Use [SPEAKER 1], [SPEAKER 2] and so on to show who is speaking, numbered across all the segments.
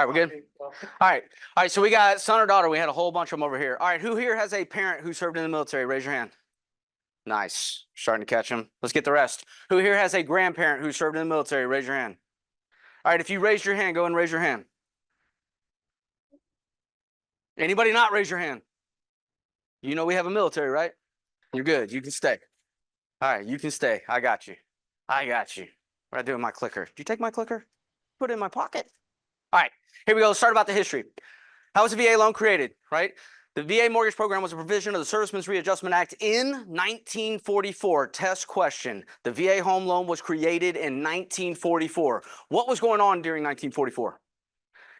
[SPEAKER 1] All right, we're good? All right. All right, so we got son or daughter. We had a whole bunch of them over here. All right, who here has a parent who served in the military? Raise your hand. Nice. Starting to catch them. Let's get the rest. Who here has a grandparent who served in the military? Raise your hand. All right, if you raised your hand, go ahead and raise your hand. Anybody not raise your hand? You know we have a military, right? You're good. You can stay. All right, you can stay. I got you. I got you. What do I do with my clicker? Did you take my clicker? Put it in my pocket. All right, here we go. Let's start about the history. How was the VA loan created, right? The VA mortgage program was a provision of the Servicemen's Readjustment Act in 1944. Test question. The VA home loan was created in 1944. What was going on during 1944?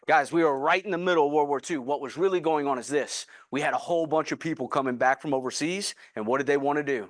[SPEAKER 1] Guys, we were right in the middle of World War II. What was really going on is this. We had a whole bunch of people coming back from overseas, and what did they want to do?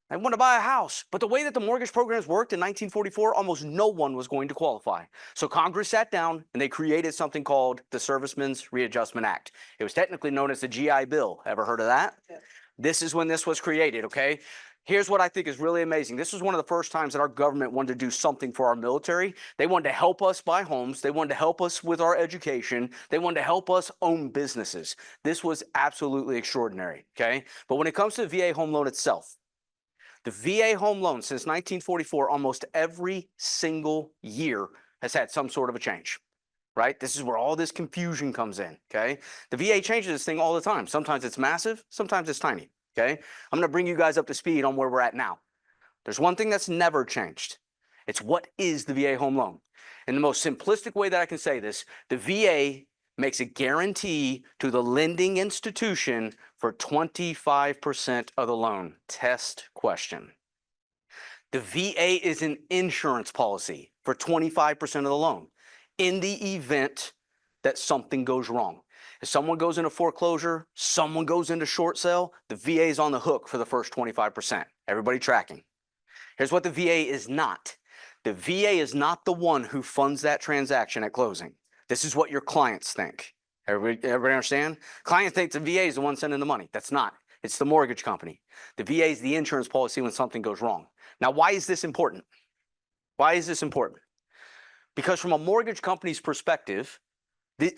[SPEAKER 1] They want to buy a house. But the way that the mortgage programs worked in 1944, almost no one was going to qualify. So Congress sat down and they created something called the Servicemen's Readjustment Act. It was technically known as the GI Bill. Ever heard of that? Yeah. This is when this was created, okay? Here's what I think is really amazing. This was one of the first times that our government wanted to do something for our military. They wanted to help us buy homes. They wanted to help us with our education. They wanted to help us own businesses. This was absolutely extraordinary, okay? But when it comes to the VA home loan itself, the VA home loan since 1944, almost every single year has had some sort of a change, right? This is where all this confusion comes in, okay? The VA changes this thing all the time. Sometimes it's massive, sometimes it's tiny, okay? I'm gonna bring you guys up to speed on where we're at now. There's one thing that's never changed. It's what is the VA home loan? In the most simplistic way that I can say this, the VA makes a guarantee to the lending institution for 25% of the loan. Test question. The VA is an insurance policy for 25% of the loan in the event that something goes wrong. If someone goes into foreclosure, someone goes into short sale, the VA is on the hook for the first 25%. Everybody tracking? Here's what the VA is not. The VA is not the one who funds that transaction at closing. This is what your clients think. Everybody understand? Clients think the VA is the one sending the money. That's not. It's the mortgage company. The VA is the insurance policy when something goes wrong. Now, why is this important? Why is this important? Because from a mortgage company's perspective,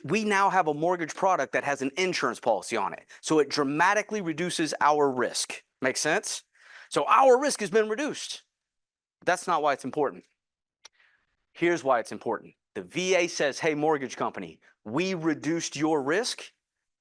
[SPEAKER 1] we now have a mortgage product that has an insurance policy on it. So it dramatically reduces our risk. Make sense? So our risk has been reduced. That's not why it's important. Here's why it's important. The VA says, hey, mortgage company, we reduced your risk.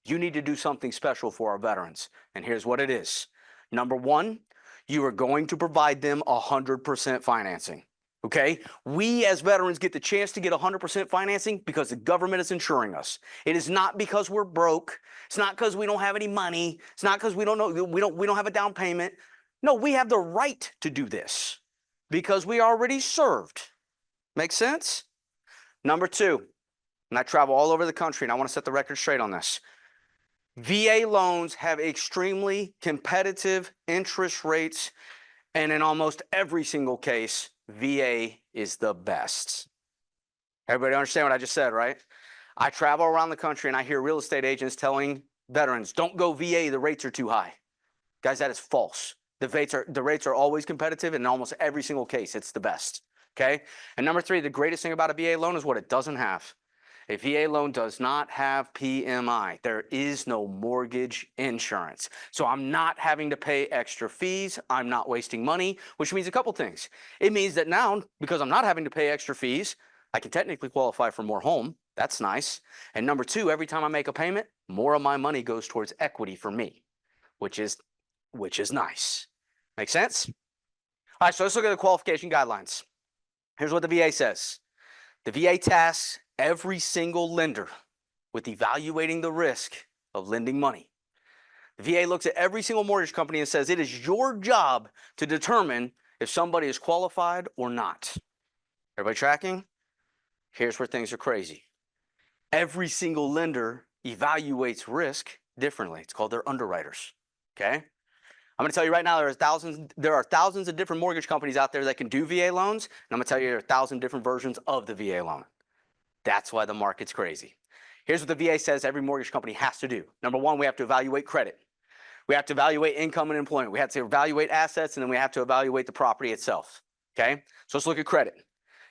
[SPEAKER 1] You need to do something special for our veterans. And here's what it is. Number one, you are going to provide them 100% financing. Okay? We as veterans get the chance to get 100% financing because the government is insuring us. It is not because we're broke. It's not because we don't have any money. It's not because we don't have a down payment. No, we have the right to do this because we already served. Make sense? Number two, and I travel all over the country and I want to set the record straight on this. VA loans have extremely competitive interest rates, and in almost every single case, VA is the best. Everybody understand what I just said, right? I travel around the country and I hear real estate agents telling veterans, don't go VA, the rates are too high. Guys, that is false. The rates are always competitive, and in almost every single case, it's the best. Okay? And number three, the greatest thing about a VA loan is what it doesn't have. A VA loan does not have PMI. There is no mortgage insurance. So I'm not having to pay extra fees. I'm not wasting money, which means a couple things. It means that now, because I'm not having to pay extra fees, I can technically qualify for more home. That's nice. And number two, every time I make a payment, more of my money goes towards equity for me, which is nice. Make sense? All right, so let's look at the qualification guidelines. Here's what the VA says. The VA tasks every single lender with evaluating the risk of lending money. The VA looks at every single mortgage company and says it is your job to determine if somebody is qualified or not. Everybody tracking? Here's where things are crazy. Every single lender evaluates risk differently. It's called their underwriters. Okay? I'm going to tell you right now, there are thousands of different mortgage companies out there that can do VA loans, and I'm going to tell you there are 1,000 different versions of the VA loan. That's why the market's crazy. Here's what the VA says every mortgage company has to do. Number one, we have to evaluate credit. We have to evaluate income and employment. We have to evaluate assets, and then we have to evaluate the property itself. Okay? So let's look at credit.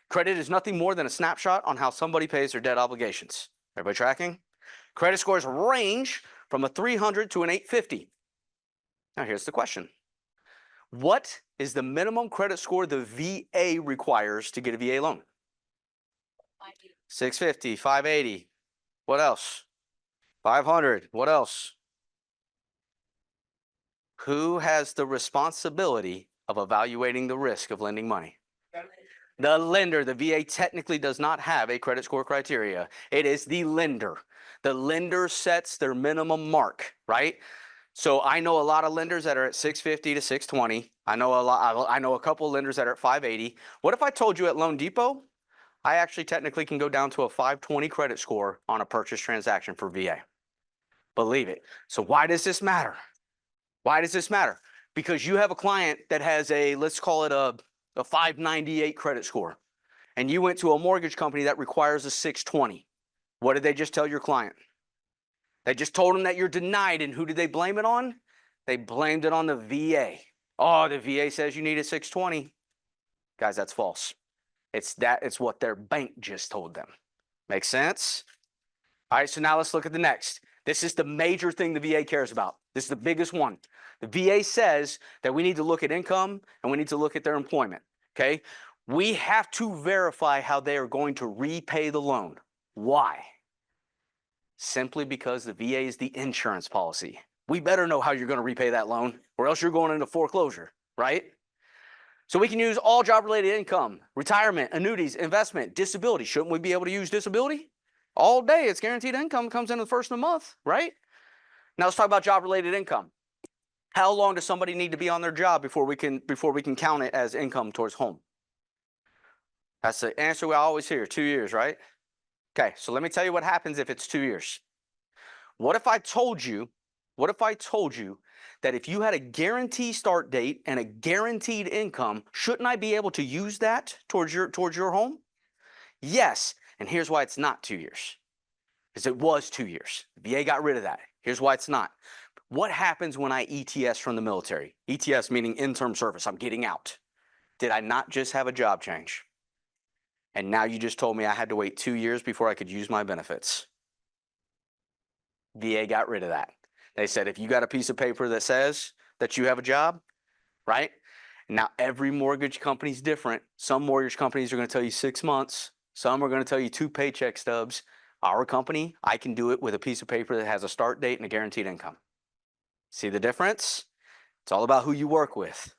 [SPEAKER 1] Credit is nothing more than a snapshot on how somebody pays their debt obligations. Everybody tracking? Credit scores range from a 300 to an 850. Now here's the question. What is the minimum credit score the VA requires to get a VA loan? 650, 580. What else? 500. What else? Who has the responsibility of evaluating the risk of lending money? The lender. The VA technically does not have a credit score criteria. It is the lender. The lender sets their minimum mark, right? So I know a lot of lenders that are at 650 to 620. I know a couple of lenders that are at 580. What if I told you at Loan Depot, I actually technically can go down to a 520 credit score on a purchase transaction for VA? Believe it. So why does this matter? Why does this matter? Because you have a client that has a, let's call it a 598 credit score, and you went to a mortgage company that requires a 620. What did they just tell your client? They just told them that you're denied, and who did they blame it on? They blamed it on the VA. Oh, the VA says you need a 620. Guys, that's false. It's what their bank just told them. Make sense? All right, so now let's look at the next. This is the major thing the VA cares about. This is the biggest one. The VA says that we need to look at income and we need to look at their employment, okay? We have to verify how they are going to repay the loan. Why? Simply because the VA is the insurance policy. We better know how you're going to repay that loan, or else you're going into foreclosure, right? So we can use all job-related income, retirement, annuities, investment, disability. Shouldn't we be able to use disability? All day, it's guaranteed income, comes in the first of the month, right? Now let's talk about job-related income. How long does somebody need to be on their job before we can count it as income towards home? That's the answer we always hear, 2 years, right? Okay, so let me tell you what happens if it's 2 years. What if I told you that if you had a guaranteed start date and a guaranteed income, shouldn't I be able to use that towards your home? Yes, and here's why it's not 2 years. Because it was 2 years. VA got rid of that. Here's why it's not. What happens when I ETS from the military? ETS meaning interim service. I'm getting out. Did I not just have a job change? And now you just told me I had to wait 2 years before I could use my benefits. VA got rid of that. They said, if you got a piece of paper that says that you have a job, right? Now, every mortgage company is different. Some mortgage companies are going to tell you 6 months. Some are going to tell you 2 paycheck stubs. Our company, I can do it with a piece of paper that has a start date and a guaranteed income. See the difference? It's all about who you work with.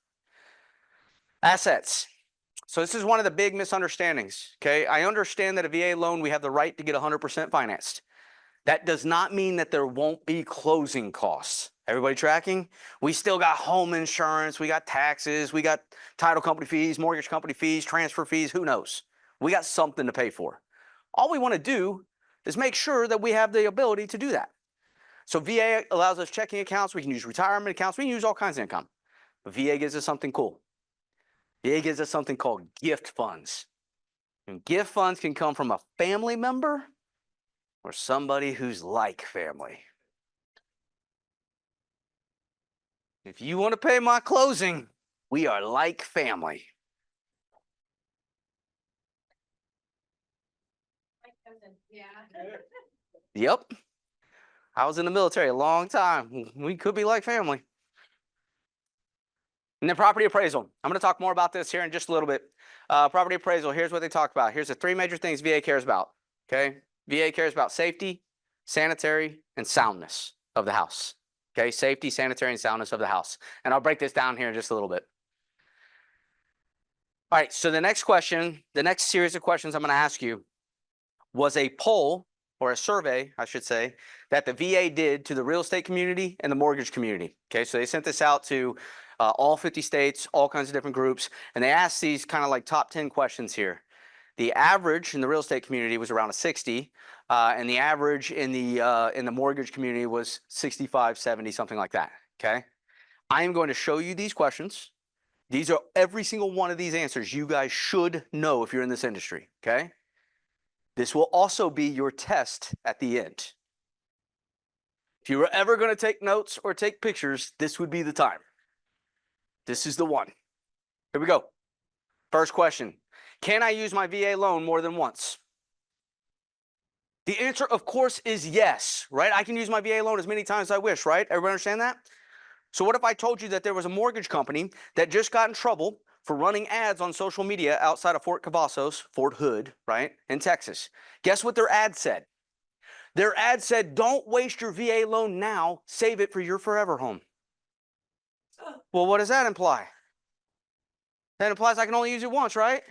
[SPEAKER 1] Assets. So this is one of the big misunderstandings, okay? I understand that a VA loan, we have the right to get 100% financed. That does not mean that there won't be closing costs. Everybody tracking? We still got home insurance, we got taxes, we got title company fees, mortgage company fees, transfer fees, who knows? We got something to pay for. All we want to do is make sure that we have the ability to do that. So VA allows us checking accounts, we can use retirement accounts, we can use all kinds of income. But VA gives us something cool. VA gives us something called gift funds. And gift funds can come from a family member or somebody who's like family. If you want to pay my closing, we are like family. Yeah. Yep. I was in the military a long time. We could be like family. And then property appraisal. I'm going to talk more about this here in just a little bit. Property appraisal, here's what they talk about. Here's the 3 major things VA cares about, okay? VA cares about safety, sanitary, and soundness of the house, okay? Safety, sanitary, and soundness of the house. And I'll break this down here in just a little bit. All right, so the next question, the next series of questions I'm going to ask you was a poll, or a survey, I should say, that the VA did to the real estate community and the mortgage community, okay? So they sent this out to all 50 states, all kinds of different groups, and they asked these kind of like top 10 questions here. The average in the real estate community was around a 60, and the average in the mortgage community was 65, 70, something like that, okay? I am going to show you these questions. These are every single one of these answers you guys should know if you're in this industry, okay? This will also be your test at the end. If you were ever going to take notes or take pictures, this would be the time. This is the one. Here we go. First question. Can I use my VA loan more than once? The answer, of course, is yes, right? I can use my VA loan as many times as I wish, right? Everybody understand that? So what if I told you that there was a mortgage company that just got in trouble for running ads on social media outside of Fort Cavazos, Fort Hood, right, in Texas? Guess what their ad said? Their ad said, don't waste your VA loan now, save it for your forever home. Well, what does that imply? That implies I can only use it once, right?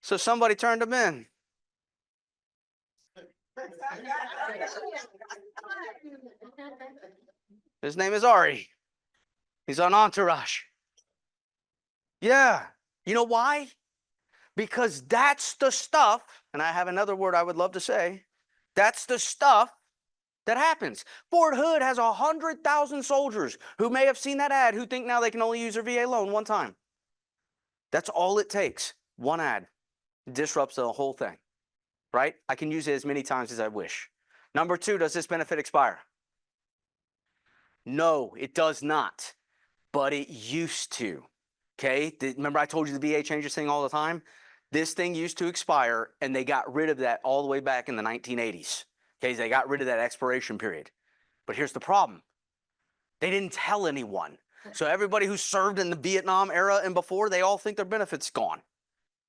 [SPEAKER 1] So somebody turned them in. His name is Ari. He's on Entourage. Yeah. You know why? Because that's the stuff, and I have another word I would love to say, that's the stuff that happens. Fort Hood has 100,000 soldiers who may have seen that ad who think now they can only use their VA loan one time. That's all it takes. One ad disrupts the whole thing, right? I can use it as many times as I wish. Number two, does this benefit expire? No, it does not, but it used to. Okay, remember I told you the VA changes thing all the time? This thing used to expire, and they got rid of that all the way back in the 1980s. Okay, they got rid of that expiration period. But here's the problem. They didn't tell anyone. So everybody who served in the Vietnam era and before, they all think their benefit's gone.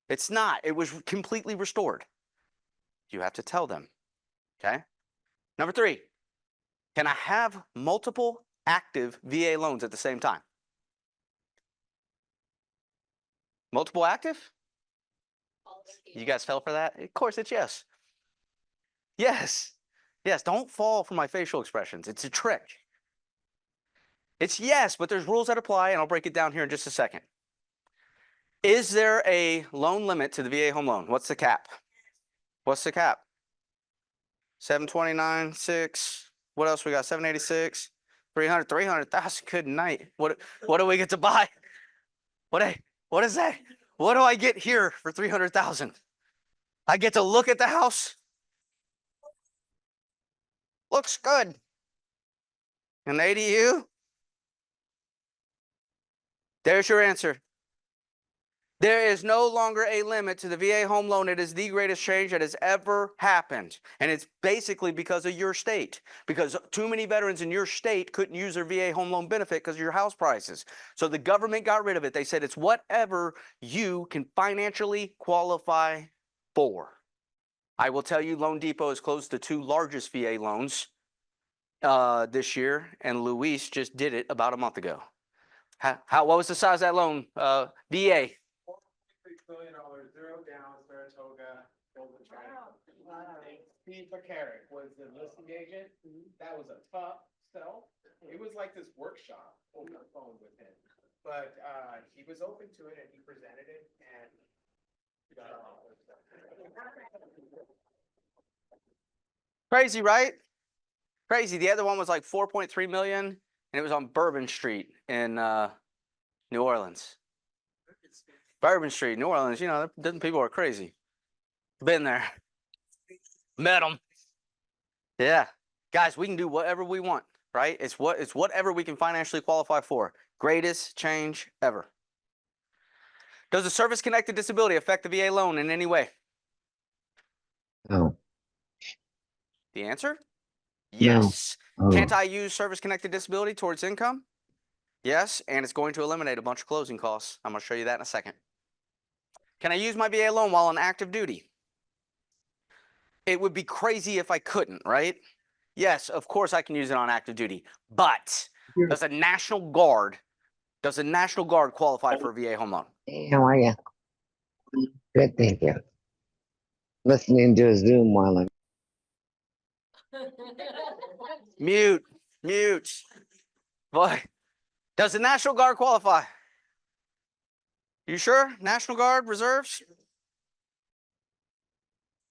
[SPEAKER 1] It's not. It was completely restored. You have to tell them. Okay? Number three, can I have multiple active VA loans at the same time? Multiple active? You guys fell for that? Of course, it's yes. Yes. Yes, don't fall for my facial expressions. It's a trick. It's yes, but there's rules that apply, and I'll break it down here in just a second. Is there a loan limit to the VA home loan? What's the cap? What's the cap? 729, 6. What else we got? 786, 300, 300,000. Good night. What do we get to buy? What is that? What do I get here for 300,000? I get to look at the house. Looks good. An ADU? There's your answer. There is no longer a limit to the VA home loan. It is the greatest change that has ever happened. And it's basically because of your state. Because too many veterans in your state couldn't use their VA home loan benefit because of your house prices. So the government got rid of it. They said it's whatever you can financially qualify for. I will tell you, Loan Depot has closed the two largest VA loans this year, and Luis just did it about a month ago. What was the size of that loan? VA.
[SPEAKER 2] $4.3 billion, zero down, Saratoga, Golden Triangle. Steve McCarrick was the listing agent. That was a tough sell. It was like this workshop over the phone with him. But he was open to it and he presented it and got all of it.
[SPEAKER 1] Crazy, right? Crazy. The other one was like 4.3 million, and it was on Bourbon Street in New Orleans. Bourbon Street, New Orleans. You know, people are crazy. Been there. Met them. Yeah, guys, we can do whatever we want, right? It's whatever we can financially qualify for. Greatest change ever. Does the service-connected disability affect the VA loan in any way?
[SPEAKER 3] No.
[SPEAKER 1] The answer? Yes.
[SPEAKER 3] Oh.
[SPEAKER 1] Can't I use service-connected disability towards income? Yes, and it's going to eliminate a bunch of closing costs. I'm going to show you that in a second. Can I use my VA loan while on active duty? It would be crazy if I couldn't, right? Yes, of course I can use it on active duty, but does a National Guard qualify for a VA home loan?
[SPEAKER 3] Hey, how are you? Good, thank you. Listening to a Zoom while I'm.
[SPEAKER 1] Mute. Boy, does the National Guard qualify? You sure? National Guard, reserves?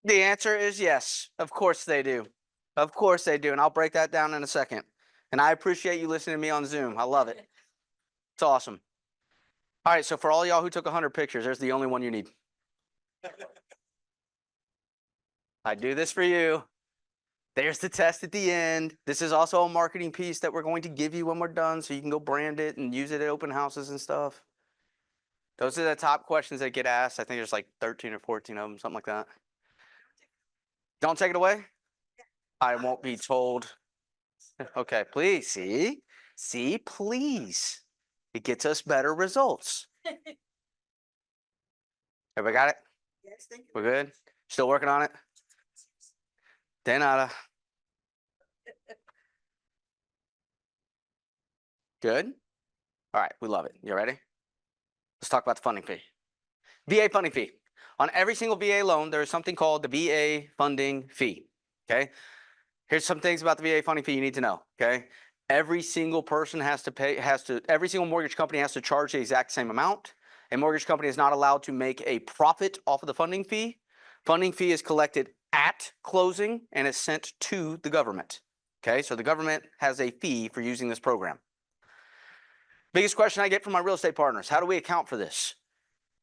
[SPEAKER 1] The answer is yes. Of course they do. Of course they do. And I'll break that down in a second. And I appreciate you listening to me on Zoom. I love it. It's awesome. All right. So for all y'all who took 100 pictures, there's the only one you need. I do this for you. There's the test at the end. This is also a marketing piece that we're going to give you when we're done so you can go brand it and use it at open houses and stuff. Those are the top questions that get asked. I think there's like 13 or 14 of them, something like that. Don't take it away. I won't be told. Okay, please. See, please. It gets us better results. Everybody got it?
[SPEAKER 4] Yes, thank you.
[SPEAKER 1] We're good? Still working on it? De nada. Good? All right, we love it. You ready? Let's talk about the funding fee. VA funding fee. On every single VA loan, there is something called the VA funding fee. Okay? Here's some things about the VA funding fee you need to know. Okay? Every single person every single mortgage company has to charge the exact same amount. A mortgage company is not allowed to make a profit off of the funding fee. Funding fee is collected at closing and is sent to the government. Okay, so the government has a fee for using this program. Biggest question I get from my real estate partners, how do we account for this?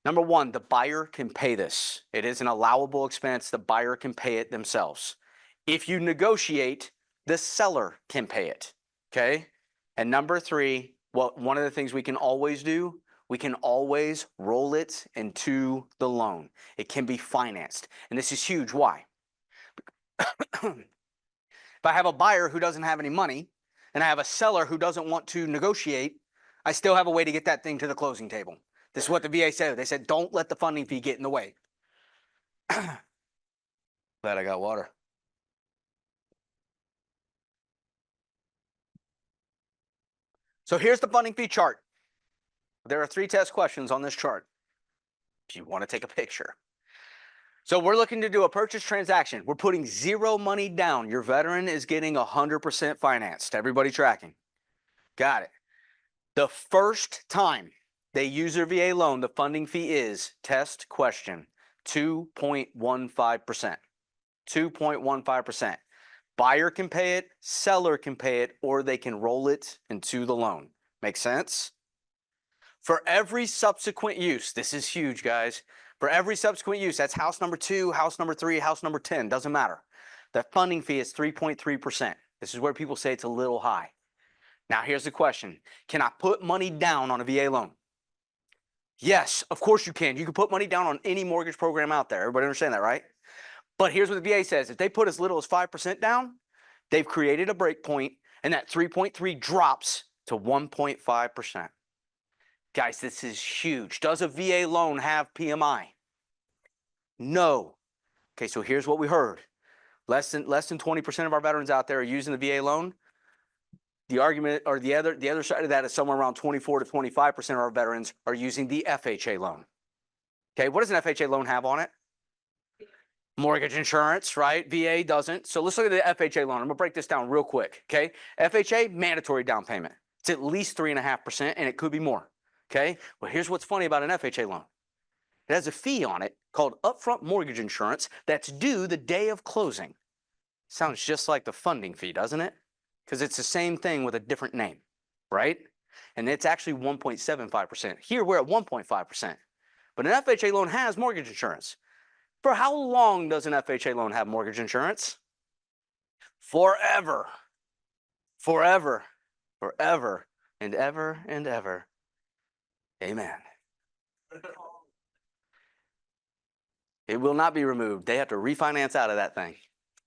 [SPEAKER 1] Number one, the buyer can pay this. It is an allowable expense. The buyer can pay it themselves. If you negotiate, the seller can pay it. Okay? And number three, one of the things we can always do, we can always roll it into the loan. It can be financed. And this is huge. Why? If I have a buyer who doesn't have any money and I have a seller who doesn't want to negotiate, I still have a way to get that thing to the closing table. This is what the VA said. They said, don't let the funding fee get in the way. Glad I got water. So here's the funding fee chart. There are 3 test questions on this chart if you want to take a picture. So we're looking to do a purchase transaction. We're putting 0 money down. Your veteran is getting 100% financed. Everybody tracking? Got it. The first time they use their VA loan, the funding fee is, test question, 2.15%. 2.15%. Buyer can pay it, seller can pay it, or they can roll it into the loan. Make sense? For every subsequent use, this is huge, guys. For every subsequent use, that's house number 2, house number 3, house number 10, doesn't matter. The funding fee is 3.3%. This is where people say it's a little high. Now, here's the question. Can I put money down on a VA loan? Yes, of course you can. You can put money down on any mortgage program out there. Everybody understand that, right? But here's what the VA says. If they put as little as 5% down, they've created a break point, and that 3.3 drops to 1.5%. Guys, this is huge. Does a VA loan have PMI? No. Okay, so here's what we heard. Less than 20% of our veterans out there are using the VA loan. The argument, or the other side of that is somewhere around 24 to 25% of our veterans are using the FHA loan. Okay, what does an FHA loan have on it? Mortgage insurance, right? VA doesn't. So let's look at the FHA loan. I'm gonna break this down real quick, okay? FHA, mandatory down payment. It's at least 3.5%, and it could be more, okay? Well, here's what's funny about an FHA loan. It has a fee on it called upfront mortgage insurance that's due the day of closing. Sounds just like the funding fee, doesn't it? Because it's the same thing with a different name, right? And it's actually 1.75%. Here we're at 1.5%. But an FHA loan has mortgage insurance. For how long does an FHA loan have mortgage insurance? Forever. Forever. Forever. And ever and ever. Amen. It will not be removed. They have to refinance out of that thing.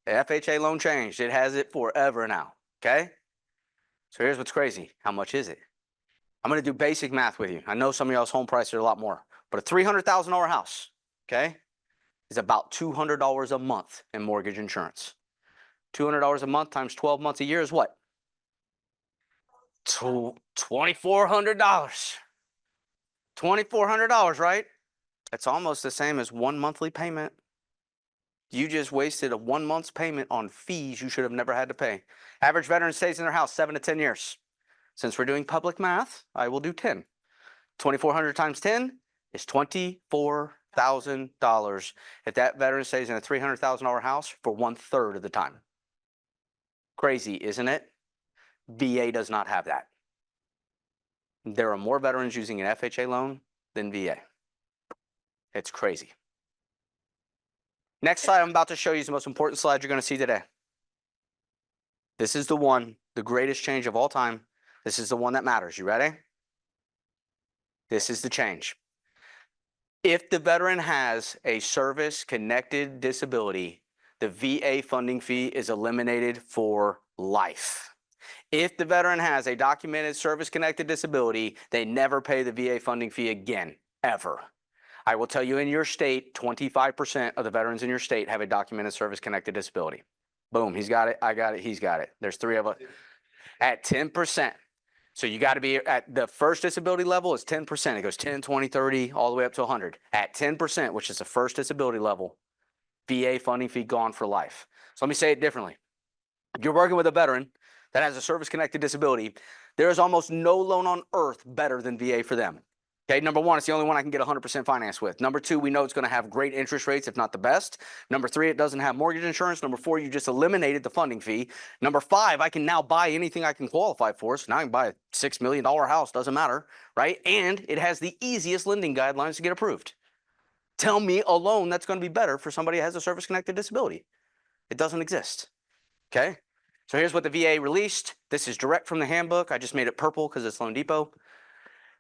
[SPEAKER 1] The FHA loan changed. It has it forever now. Okay? So here's what's crazy. How much is it? I'm going to do basic math with you. I know some of y'all's home prices are a lot more, but a $300,000 house, okay, is about $200 a month in mortgage insurance. $200 a month times 12 months a year is what? $2,400. $2,400, right? That's almost the same as 1 monthly payment. You just wasted a 1 month's payment on fees you should have never had to pay. Average veteran stays in their house 7 to 10 years. Since we're doing public math, I will do 10. 2,400 times 10 is $24,000 if that veteran stays in a $300,000 house for 1/3 of the time. Crazy, isn't it? VA does not have that. There are more veterans using an FHA loan than VA. It's crazy. Next slide I'm about to show you is the most important slide you're going to see today. This is the one, the greatest change of all time. This is the one that matters. You ready? This is the change. If the veteran has a service-connected disability, the VA funding fee is eliminated for life. If the veteran has a documented service-connected disability, they never pay the VA funding fee again, ever. I will tell you, in your state, 25% of the veterans in your state have a documented service-connected disability. Boom, he's got it, I got it, he's got it. There's 3 of us at 10%. So you got to be at the first disability level is 10%. It goes 10, 20, 30, all the way up to 100. At 10%, which is the first disability level, VA funding fee gone for life. So let me say it differently. If you're working with a veteran that has a service-connected disability, there is almost no loan on earth better than VA for them. Okay, number one, it's the only one I can get 100% finance with. Number two, we know it's going to have great interest rates, if not the best. Number three, it doesn't have mortgage insurance. Number four, you just eliminated the funding fee. Number five, I can now buy anything I can qualify for. So now I can buy a $6 million house, doesn't matter, right? And it has the easiest lending guidelines to get approved. Tell me a loan that's going to be better for somebody who has a service-connected disability. It doesn't exist, okay? So here's what the VA released. This is direct from the handbook. I just made it purple because it's Loan Depot.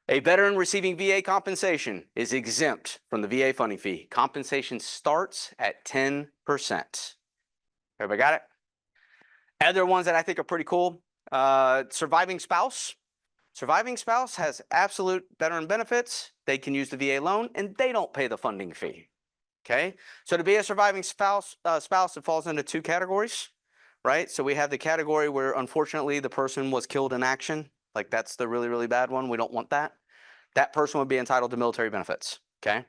[SPEAKER 1] A veteran receiving VA compensation is exempt from the VA funding fee. Compensation starts at 10%. Everybody got it? Other ones that I think are pretty cool. Surviving spouse. Surviving spouse has absolute veteran benefits. They can use the VA loan and they don't pay the funding fee. Okay? So to be a surviving spouse, it falls into 2 categories, right? So we have the category where unfortunately the person was killed in action. Like that's the really, really bad one. We don't want that. That person would be entitled to military benefits, okay?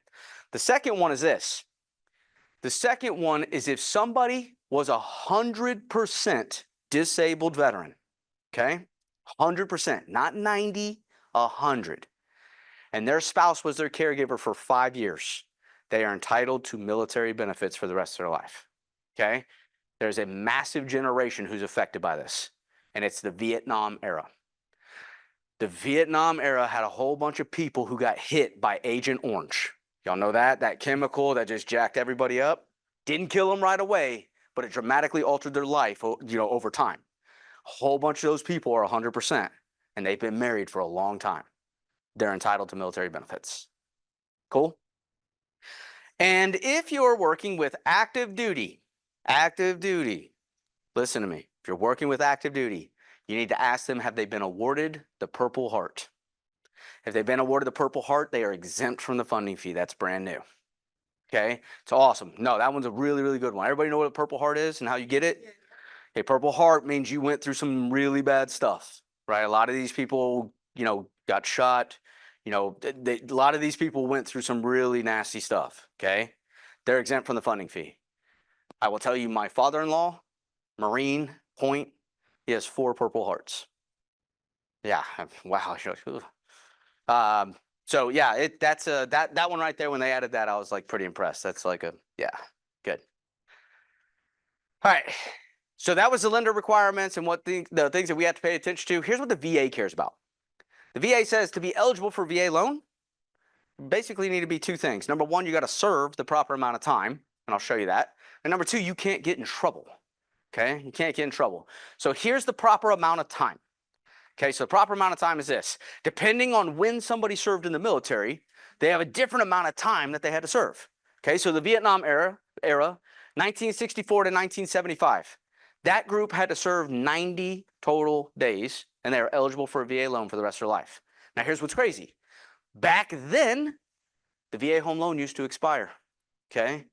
[SPEAKER 1] The second one is this. The second one is if somebody was 100% disabled veteran, okay? 100%, not 90, 100. And their spouse was their caregiver for 5 years. They are entitled to military benefits for the rest of their life, okay? There's a massive generation who's affected by this, and it's the Vietnam era. The Vietnam era had a whole bunch of people who got hit by Agent Orange. Y'all know that? That chemical that just jacked everybody up? Didn't kill them right away, but it dramatically altered their life, over time. A whole bunch of those people are 100%, and they've been married for a long time. They're entitled to military benefits. Cool? And if you're working with active duty, listen to me. If you're working with active duty, you need to ask them, have they been awarded the Purple Heart? If they've been awarded the Purple Heart, they are exempt from the funding fee. That's brand new. Okay, it's awesome. No, that one's a really, really good one. Everybody know what a Purple Heart is and how you get it? A Purple Heart means you went through some really bad stuff, right? A lot of these people, got shot. A lot of these people went through some really nasty stuff, okay? They're exempt from the funding fee. I will tell you, my father-in-law, Marine Point, he has 4 Purple Hearts. Yeah, wow. So yeah, that's that one right there. When they added that, I was like pretty impressed. That's like yeah, good. All right. So that was the lender requirements and what the things that we have to pay attention to. Here's what the VA cares about. The VA says to be eligible for VA loan, basically need to be 2 things. Number 1, you got to serve the proper amount of time, and I'll show you that. And number 2, you can't get in trouble. Okay, you can't get in trouble. So here's the proper amount of time. Okay, so the proper amount of time is this. Depending on when somebody served in the military, they have a different amount of time that they had to serve. Okay, so the Vietnam era, 1964 to 1975, that group had to serve 90 total days, and they are eligible for a VA loan for the rest of their life. Now here's what's crazy. Back then, the VA home loan used to expire. Okay,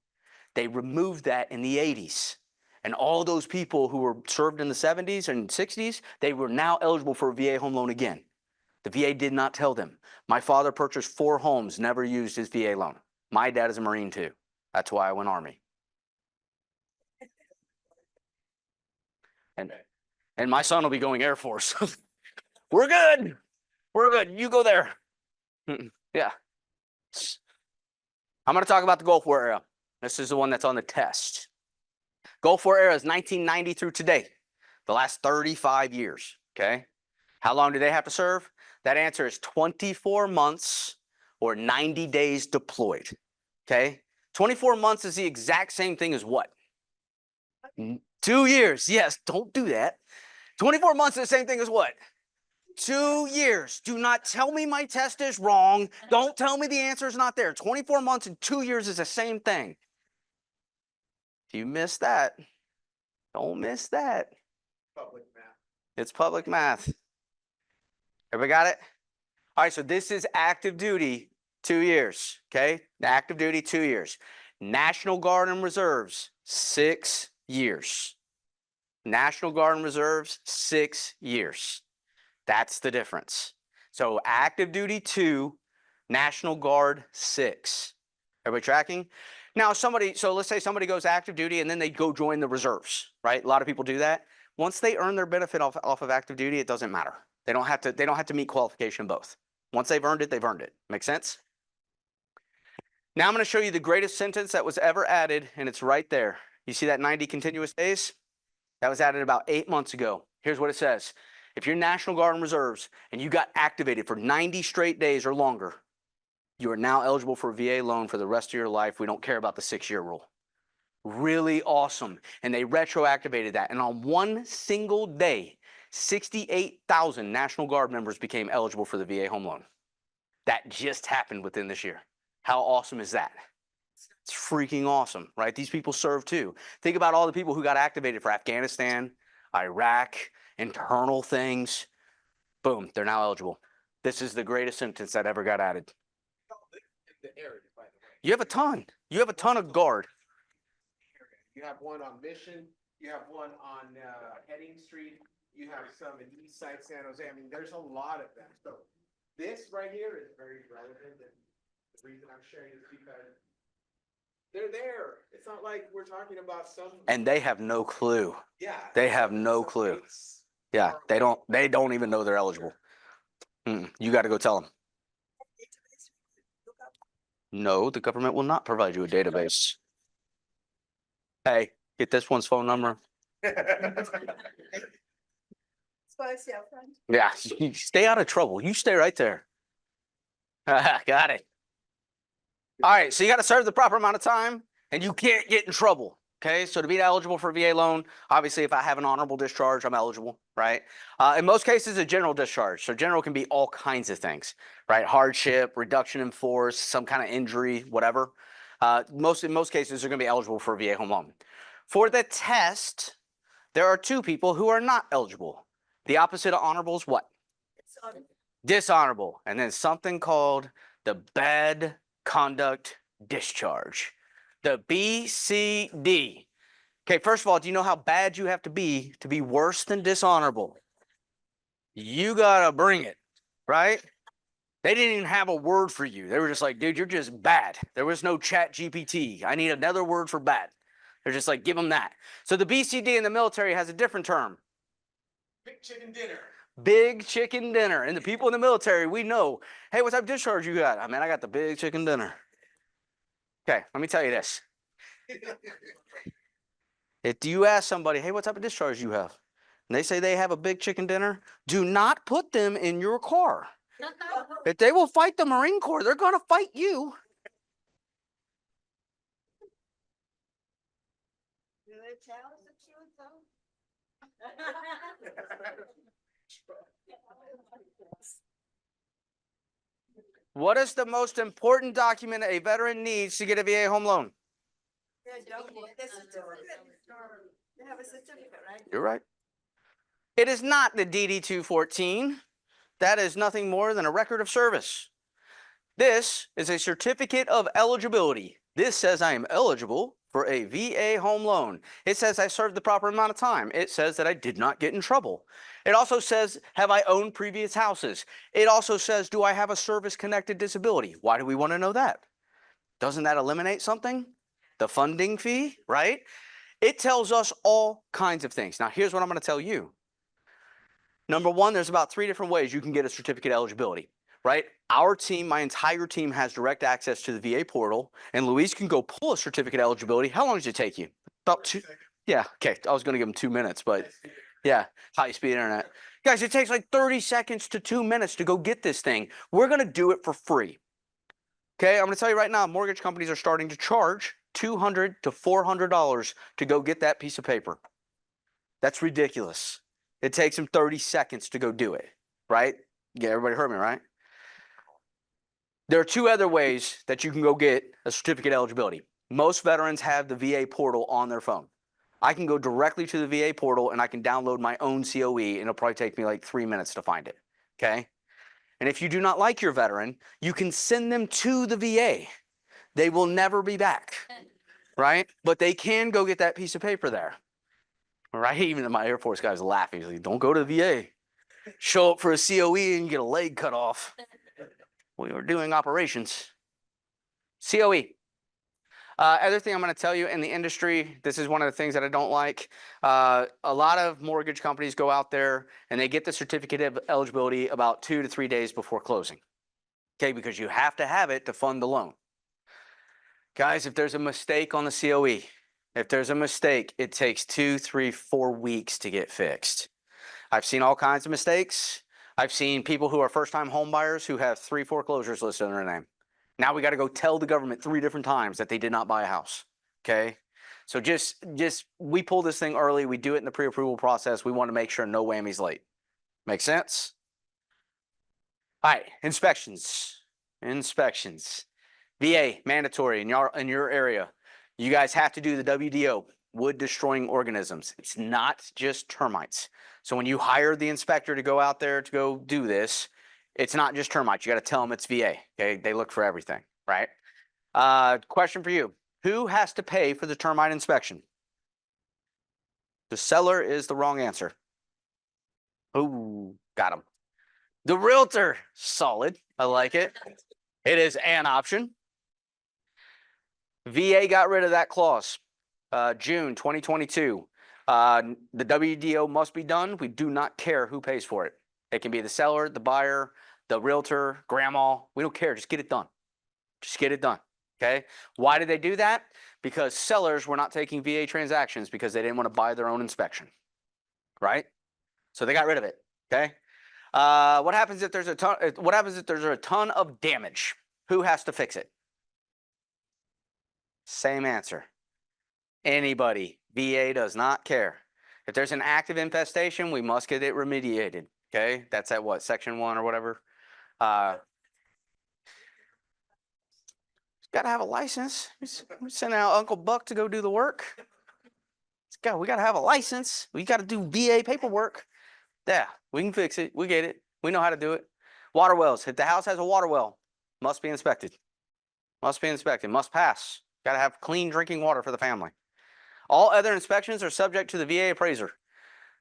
[SPEAKER 1] they removed that in the 80s. And all those people who were served in the 70s and 60s, they were now eligible for a VA home loan again. The VA did not tell them. My father purchased 4 homes, never used his VA loan. My dad is a Marine too. That's why I went Army. And my son will be going Air Force. We're good. We're good. You go there. Yeah. I'm going to talk about the Gulf War era. This is the one that's on the test. Gulf War era is 1990 through today, the last 35 years, okay? How long do they have to serve? That answer is 24 months or 90 days deployed, okay? 24 months is the exact same thing as what? 2 years, yes, don't do that. 24 months is the same thing as what? 2 years. Do not tell me my test is wrong. Don't tell me the answer is not there. 24 months and 2 years is the same thing. If you miss that, don't miss that.
[SPEAKER 2] Public math.
[SPEAKER 1] It's public math. Everybody got it? All right, so this is active duty, 2 years, okay? Active duty, 2 years. National Guard and Reserves, 6 years. National Guard and Reserves, 6 years. That's the difference. So active duty 2, National Guard 6. Everybody tracking? Now so let's say somebody goes active duty and then they go join the reserves, right? A lot of people do that. Once they earn their benefit off of active duty, it doesn't matter. They don't have to meet qualification both. Once they've earned it, they've earned it. Make sense? Now I'm going to show you the greatest sentence that was ever added, and it's right there. You see that 90 continuous days? That was added about 8 months ago. Here's what it says. If you're National Guard and Reserves and you got activated for 90 straight days or longer, you are now eligible for a VA loan for the rest of your life. We don't care about the 6-year rule. Really awesome. And they retroactivated that. And on one single day, 68,000 National Guard members became eligible for the VA home loan. That just happened within this year. How awesome is that? It's freaking awesome, right? These people serve too. Think about all the people who got activated for Afghanistan, Iraq, internal things. Boom, they're now eligible. This is the greatest sentence that ever got added.
[SPEAKER 2] The area, by the way.
[SPEAKER 1] You have a ton. You have a ton of guard.
[SPEAKER 2] You have one on Mission, you have one on Heading Street, you have some in East Side San Jose. I mean, there's a lot of them. So this right here is very relevant, and the reason I'm sharing is because they're there. It's not like we're talking about some.
[SPEAKER 1] And they have no clue.
[SPEAKER 2] Yeah.
[SPEAKER 1] They have no clue. Yeah, they don't even know they're eligible. You got to go tell them. No, the government will not provide you a database. Hey, get this one's phone number. Yeah, you stay out of trouble. You stay right there. Got it. All right, so you got to serve the proper amount of time and you can't get in trouble. Okay, so to be eligible for a VA loan, obviously if I have an honorable discharge, I'm eligible, right? In most cases, a general discharge. So general can be all kinds of things, right? Hardship, reduction in force, some kind of injury, whatever. In most cases, they're going to be eligible for a VA home loan. For the test, there are 2 people who are not eligible. The opposite of honorable is what? Dishonorable. And then something called the bad conduct discharge. The BCD. Okay, first of all, do you know how bad you have to be worse than dishonorable? You gotta bring it, right? They didn't even have a word for you. They were just like, dude, you're just bad. There was no chat GPT. I need another word for bad. They're just like, give them that. So the BCD in the military has a different term.
[SPEAKER 2] Big chicken dinner.
[SPEAKER 1] Big chicken dinner. And the people in the military, we know, hey, what type of discharge you got? I mean, I got the big chicken dinner. Okay, let me tell you this. If you ask somebody, hey, what type of discharge you have? And they say they have a big chicken dinner, do not put them in your car. If they will fight the Marine Corps, they're going to fight you.
[SPEAKER 4] Do they tell us the truth though?
[SPEAKER 1] What is the most important document a veteran needs to get a VA home loan?
[SPEAKER 4] They have a certificate, right?
[SPEAKER 1] You're right. It is not the DD-214. That is nothing more than a record of service. This is a certificate of eligibility. This says I am eligible for a VA home loan. It says I served the proper amount of time. It says that I did not get in trouble. It also says, have I owned previous houses? It also says, do I have a service-connected disability? Why do we want to know that? Doesn't that eliminate something? The funding fee, right? It tells us all kinds of things. Now, here's what I'm going to tell you. Number one, there's about 3 different ways you can get a certificate of eligibility, right? Our team, my entire team has direct access to the VA portal, and Luis can go pull a certificate of eligibility. How long does it take you? About 2. Yeah, okay. I was going to give him 2 minutes, but yeah, high-speed internet. Guys, it takes like 30 seconds to 2 minutes to go get this thing. We're going to do it for free. Okay, I'm going to tell you right now, mortgage companies are starting to charge $200 to $400 to go get that piece of paper. That's ridiculous. It takes them 30 seconds to go do it, right? Yeah, everybody heard me, right? There are two other ways that you can go get a certificate of eligibility. Most veterans have the VA portal on their phone. I can go directly to the VA portal and I can download my own COE, and it'll probably take me like 3 minutes to find it. Okay. And if you do not like your veteran, you can send them to the VA. They will never be back, right? But they can go get that piece of paper there, right? Even my Air Force guys laughing. He's like, don't go to the VA. Show up for a COE and get a leg cut off. We were doing operations. COE. Other thing I'm going to tell you in the industry, this is one of the things that I don't like. A lot of mortgage companies go out there and they get the certificate of eligibility about 2 to 3 days before closing. Okay, because you have to have it to fund the loan. Guys, if there's a mistake on the COE, if there's a mistake, it takes 2, 3, 4 weeks to get fixed. I've seen all kinds of mistakes. I've seen people who are first-time home buyers who have 3 foreclosures listed in their name. Now we got to go tell the government 3 different times that they did not buy a house. Okay. So just we pull this thing early. We do it in the pre-approval process. We want to make sure no whammies late. Make sense? All right. Inspections. VA mandatory in your area. You guys have to do the WDO, wood destroying organisms. It's not just termites. So when you hire the inspector to go out there to go do this, it's not just termites. You got to tell them it's VA. Okay, they look for everything, right? Question for you: who has to pay for the termite inspection? The seller is the wrong answer. Oh, got him. The realtor, solid. I like it. It is an option. VA got rid of that clause. June 2022. The WDO must be done. We do not care who pays for it. It can be the seller, the buyer, the realtor, grandma. We don't care. Just get it done. Just get it done. Okay. Why did they do that? Because sellers were not taking VA transactions because they didn't want to buy their own inspection. Right. So they got rid of it. Okay. What happens if there's a ton of damage? Who has to fix it? Same answer. Anybody. VA does not care. If there's an active infestation, we must get it remediated. Okay, that's at what, section 1 or whatever. Got to have a license. We send out Uncle Buck to go do the work. We got to have a license. We got to do VA paperwork. Yeah, we can fix it. We get it. We know how to do it. Water wells. If the house has a water well, must be inspected. Must be inspected. Must pass. Got to have clean drinking water for the family. All other inspections are subject to the VA appraiser.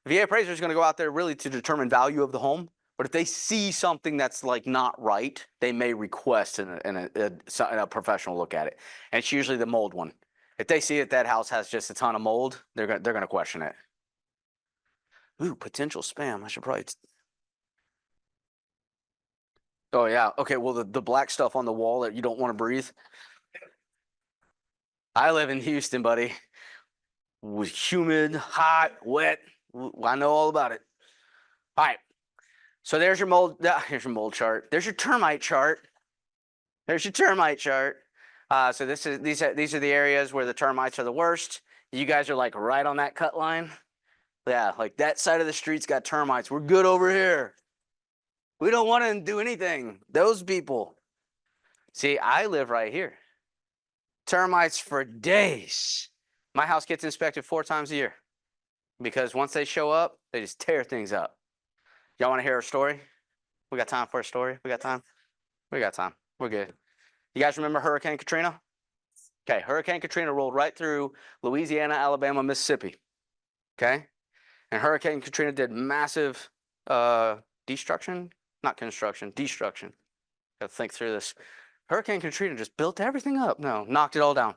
[SPEAKER 1] The VA appraiser is going to go out there really to determine value of the home. But if they see something that's like not right, they may request a professional look at it. And it's usually the mold one. If they see that house has just a ton of mold, they're going to question it. Ooh, potential spam. I should probably. Oh yeah. Okay. Well, the black stuff on the wall that you don't want to breathe. I live in Houston, buddy. Was humid, hot, wet. I know all about it. All right. So there's your mold. Here's your mold chart. There's your termite chart. There's your termite chart. So these are the areas where the termites are the worst. You guys are like right on that cut line. Yeah, like that side of the street's got termites. We're good over here. We don't want to do anything. Those people. See, I live right here. Termites for days. My house gets inspected 4 times a year because once they show up, they just tear things up. Y'all want to hear a story? We got time for a story? We got time? We got time. We're good. You guys remember Hurricane Katrina? Okay, Hurricane Katrina rolled right through Louisiana, Alabama, Mississippi. Okay? And Hurricane Katrina did massive destruction. Not construction, destruction. Gotta think through this. Hurricane Katrina just built everything up. No, knocked it all down.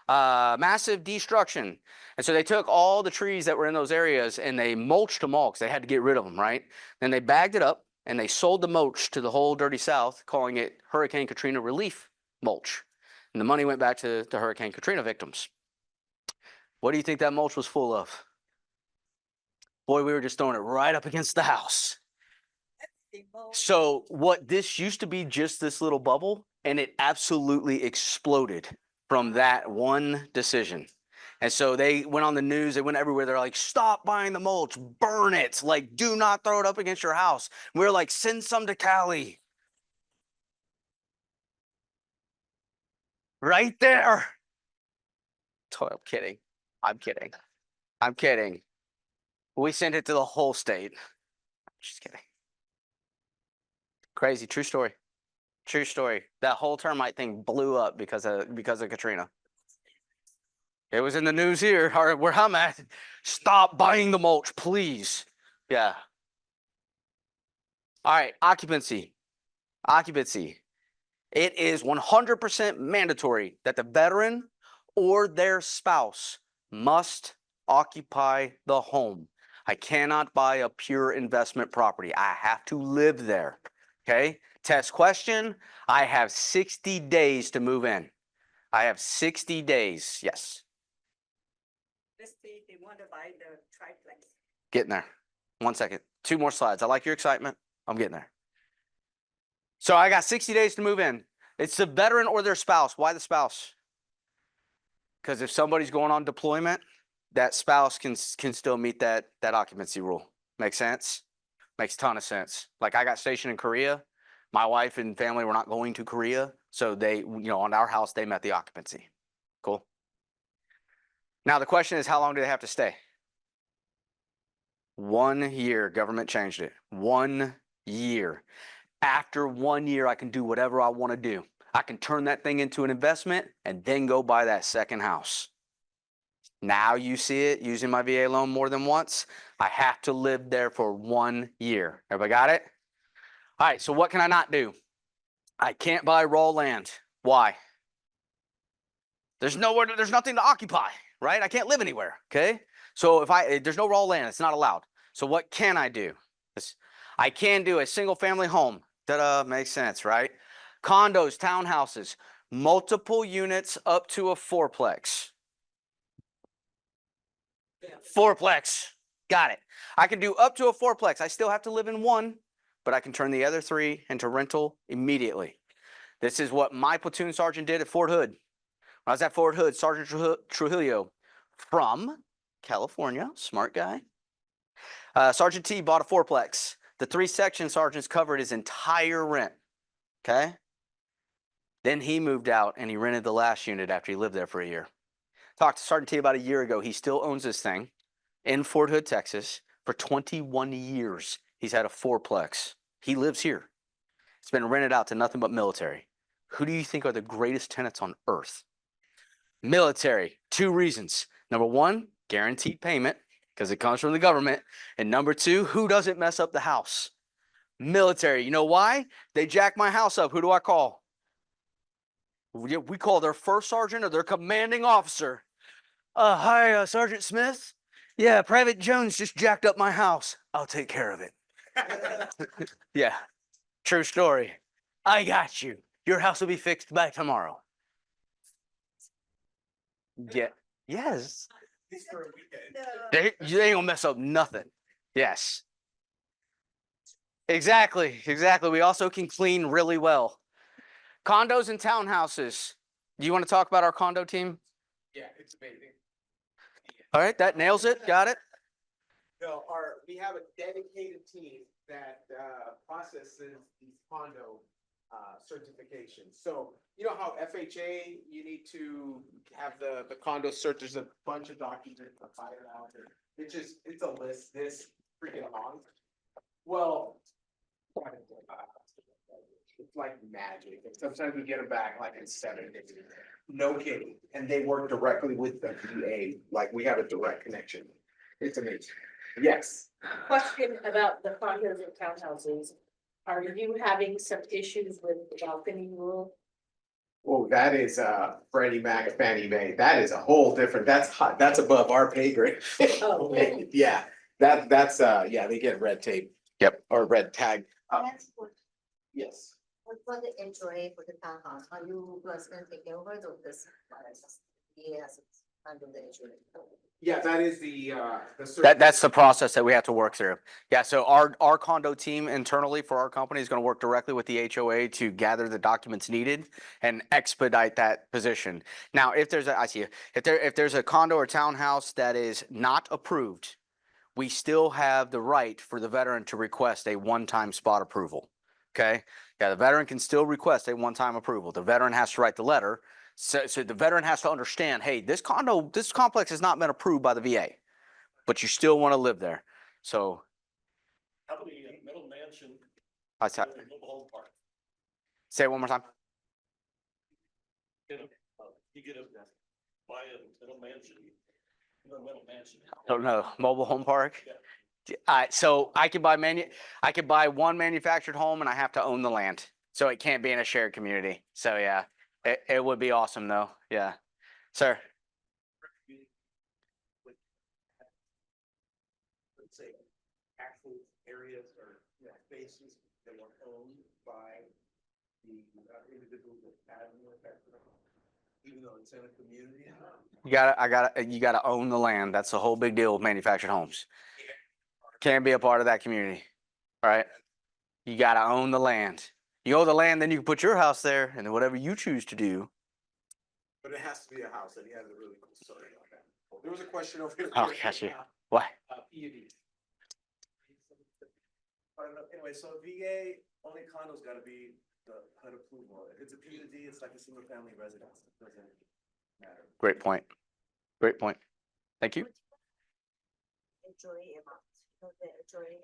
[SPEAKER 1] Massive destruction. And so they took all the trees that were in those areas and they mulched them all because they had to get rid of them, right? Then they bagged it up and they sold the mulch to the whole dirty South, calling it Hurricane Katrina relief mulch. And the money went back to the Hurricane Katrina victims. What do you think that mulch was full of? Boy, we were just throwing it right up against the house. So what this used to be just this little bubble, and it absolutely exploded from that one decision. And so they went on the news, they went everywhere. They're like, stop buying the mulch, burn it. Like, do not throw it up against your house. We are like, send some to Cali. Right there. I'm kidding. I'm kidding. I'm kidding. We sent it to the whole state. Just kidding. Crazy. True story. True story. That whole termite thing blew up because of Katrina. It was in the news here, or where I'm at. Stop buying the mulch, please. Yeah. All right. Occupancy. Occupancy. It is 100% mandatory that the veteran or their spouse must occupy the home. I cannot buy a pure investment property. I have to live there. Okay. Test question. I have 60 days to move in. I have 60 days. Yes.
[SPEAKER 4] Let's see, they want to buy the triplex.
[SPEAKER 1] Getting there. 1 second. 2 more slides. I like your excitement. I'm getting there. So I got 60 days to move in. It's the veteran or their spouse. Why the spouse? Because if somebody's going on deployment, that spouse can still meet that occupancy rule. Make sense? Makes a ton of sense. Like I got stationed in Korea. My wife and family were not going to Korea. So they, on our house, they met the occupancy. Cool. Now the question is, how long do they have to stay? 1 year, government changed it. 1 year. After 1 year, I can do whatever I want to do. I can turn that thing into an investment and then go buy that second house. Now you see it using my VA loan more than once. I have to live there for 1 year. Everybody got it? All right, so what can I not do? I can't buy raw land. Why? There's nothing to occupy, right? I can't live anywhere, okay? So there's no raw land, it's not allowed. So what can I do? I can do a single family home. Ta-da, makes sense, right? Condos, townhouses, multiple units up to a fourplex. Fourplex, got it. I can do up to a fourplex. I still have to live in one, but I can turn the other 3 into rental immediately. This is what my platoon sergeant did at Fort Hood. When I was at Fort Hood, Sergeant Trujillo from California, smart guy. Sergeant T bought a fourplex. The 3 section sergeants covered his entire rent. Okay. Then he moved out and he rented the last unit after he lived there for a year. Talked to Sergeant T about a year ago. He still owns this thing in Fort Hood, Texas. For 21 years, he's had a fourplex. He lives here. It's been rented out to nothing but military. Who do you think are the greatest tenants on earth? Military. 2 reasons. Number 1, guaranteed payment because it comes from the government. And number 2, who doesn't mess up the house? Military. You know why? They jack my house up. Who do I call? We call their first sergeant or their commanding officer. Hi, Sergeant Smith. Yeah, Private Jones just jacked up my house. I'll take care of it. Yeah, true story. I got you. Your house will be fixed by tomorrow. Yeah. Yes. They ain't gonna mess up nothing. Yes. Exactly. We also can clean really well. Condos and townhouses. Do you want to talk about our condo team?
[SPEAKER 2] Yeah, it's amazing.
[SPEAKER 1] All right, that nails it. Got it.
[SPEAKER 2] No, we have a dedicated team that processes these condo certifications. So you know how FHA, you need to have the condo cert, there's a bunch of documents to file out there. It's a list this freaking long. Well, it's like magic. And sometimes we get them back like in 7 days. No kidding. And they work directly with the VA. Like we have a direct connection. It's amazing. Yes.
[SPEAKER 5] Question about the condos and townhouses. Are you having some issues with the balcony rule?
[SPEAKER 2] Oh, that is Freddie Mac, Fannie Mae. That is a whole different, that's hot. That's above our pay grade.
[SPEAKER 5] Oh, okay.
[SPEAKER 2] Yeah, that's yeah, they get red tape.
[SPEAKER 1] Yep.
[SPEAKER 2] Or red tag.
[SPEAKER 4] That's what,
[SPEAKER 2] Yes.
[SPEAKER 4] for the HOA for the townhouse, are you guys gonna take over of this? Yes.
[SPEAKER 5] handle the HOA?
[SPEAKER 2] Yeah, that is the
[SPEAKER 1] That's the process that we have to work through. Yeah, so our condo team internally for our company is going to work directly with the HOA to gather the documents needed and expedite that position. Now, if there's a, I see you, if there's a condo or townhouse that is not approved, we still have the right for the veteran to request a one-time spot approval. Okay? Yeah, the veteran can still request a one-time approval. The veteran has to write the letter. So the veteran has to understand, hey, this complex has not been approved by the VA, but you still want to live there. So
[SPEAKER 6] How about the middle mansion,
[SPEAKER 1] I said,
[SPEAKER 6] mobile home park?
[SPEAKER 1] say it one more time.
[SPEAKER 6] You get a, buy a middle mansion, middle mansion.
[SPEAKER 1] Don't know. Mobile home park.
[SPEAKER 6] Yeah.
[SPEAKER 1] So I could buy one manufactured home and I have to own the land. So it can't be in a shared community. So yeah, it would be awesome though. Yeah. Sir.
[SPEAKER 6] Let's say actual areas or spaces that were owned by the individuals that had an effect, even though it's in a community.
[SPEAKER 1] You gotta own the land. That's the whole big deal with manufactured homes. Can't be a part of that community, right? You gotta own the land. You own the land, then you can put your house there and then whatever you choose to do.
[SPEAKER 6] But it has to be a house, and he has a really cool story about that. There was a question over here.
[SPEAKER 1] Oh, gotcha. Why?
[SPEAKER 6] PUD. Anyway, so VA, only condos gotta be the HUD approval. If it's a PUD, it's like a single family residence. It doesn't matter.
[SPEAKER 1] Great point. Great point. Thank you.
[SPEAKER 4] HOA amount, the HOA,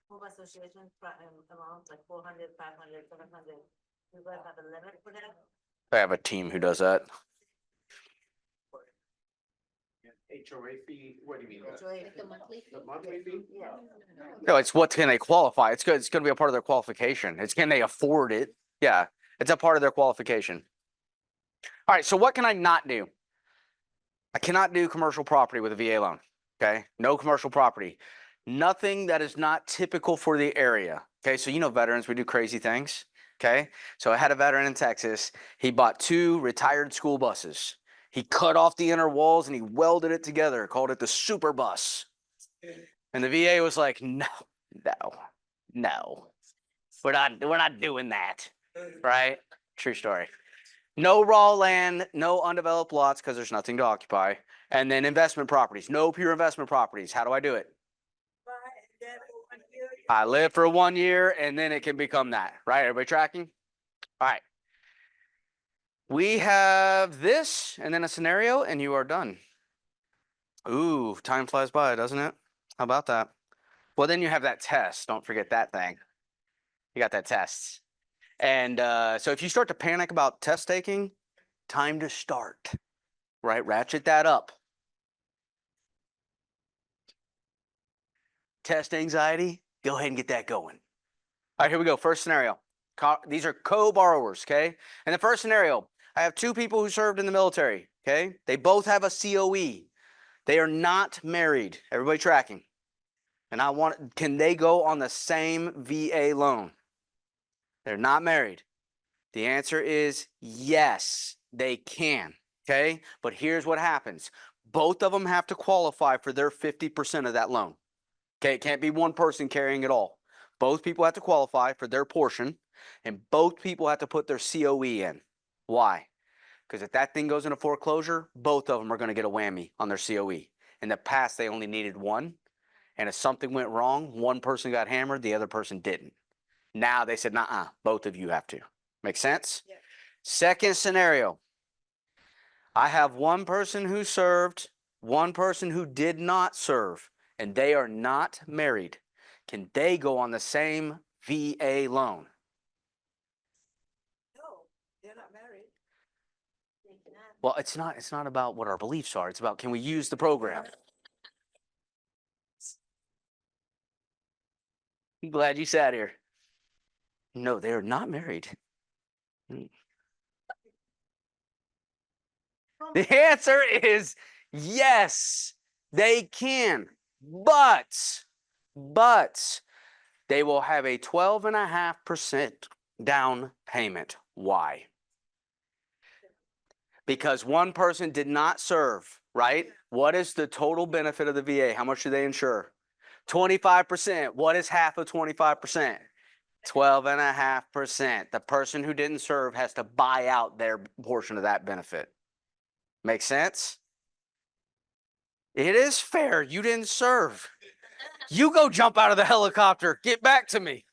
[SPEAKER 4] home association amount, like 400, 500, 700. You guys have a limit for that?
[SPEAKER 1] I have a team who does that.
[SPEAKER 2] HOA fee, what do you mean?
[SPEAKER 4] HOA.
[SPEAKER 5] The monthly
[SPEAKER 2] The monthly fee?
[SPEAKER 4] Yeah.
[SPEAKER 1] No, it's what can they qualify? It's good. It's going to be a part of their qualification. It's can they afford it? Yeah, it's a part of their qualification. All right. So what can I not do? I cannot do commercial property with a VA loan. Okay. No commercial property. Nothing that is not typical for the area. Okay. So, you know, veterans, we do crazy things. Okay. So I had a veteran in Texas. He bought 2 retired school buses. He cut off the inner walls and he welded it together, called it the super bus. And the VA was like, no, we're not doing that. Right? True story. No raw land, no undeveloped lots because there's nothing to occupy. And then investment properties, no pure investment properties. How do I do it?
[SPEAKER 4] Buy and then for 1 year,
[SPEAKER 1] I live for 1 year and then it can become that. Right? Everybody tracking? All right. We have this and then a scenario and you are done. Ooh, time flies by, doesn't it? How about that? Well, then you have that test. Don't forget that thing. You got that test. And so if you start to panic about test taking, time to start, right? Ratchet that up. Test anxiety, go ahead and get that going. All right, here we go. First scenario. These are co-borrowers, okay? In the first scenario, I have 2 people who served in the military, okay? They both have a COE. They are not married. Everybody tracking? And can they go on the same VA loan? They're not married. The answer is yes, they can, okay? But here's what happens. Both of them have to qualify for their 50% of that loan. Okay, it can't be one person carrying it all. Both people have to qualify for their portion, and both people have to put their COE in. Why? Because if that thing goes into foreclosure, both of them are going to get a whammy on their COE. In the past, they only needed one, and if something went wrong, one person got hammered, the other person didn't. Now they said, nah, both of you have to. Make sense?
[SPEAKER 4] Yeah.
[SPEAKER 1] Second scenario. I have one person who served, one person who did not serve, and they are not married. Can they go on the same VA loan?
[SPEAKER 4] no, they're not married. They cannot.
[SPEAKER 1] Well, it's not about what our beliefs are. It's about can we use the program? I'm glad you sat here. No, they are not married. The answer is yes, they can, but they will have a 12.5% down payment. Why? Because one person did not serve right? What is the total benefit of the VA? How much do they insure? 25%. What is half of 25%? 12.5%. The person who didn't serve has to buy out their portion of that benefit. Make sense? It is fair. You didn't serve. You go jump out of the helicopter. Get back to me.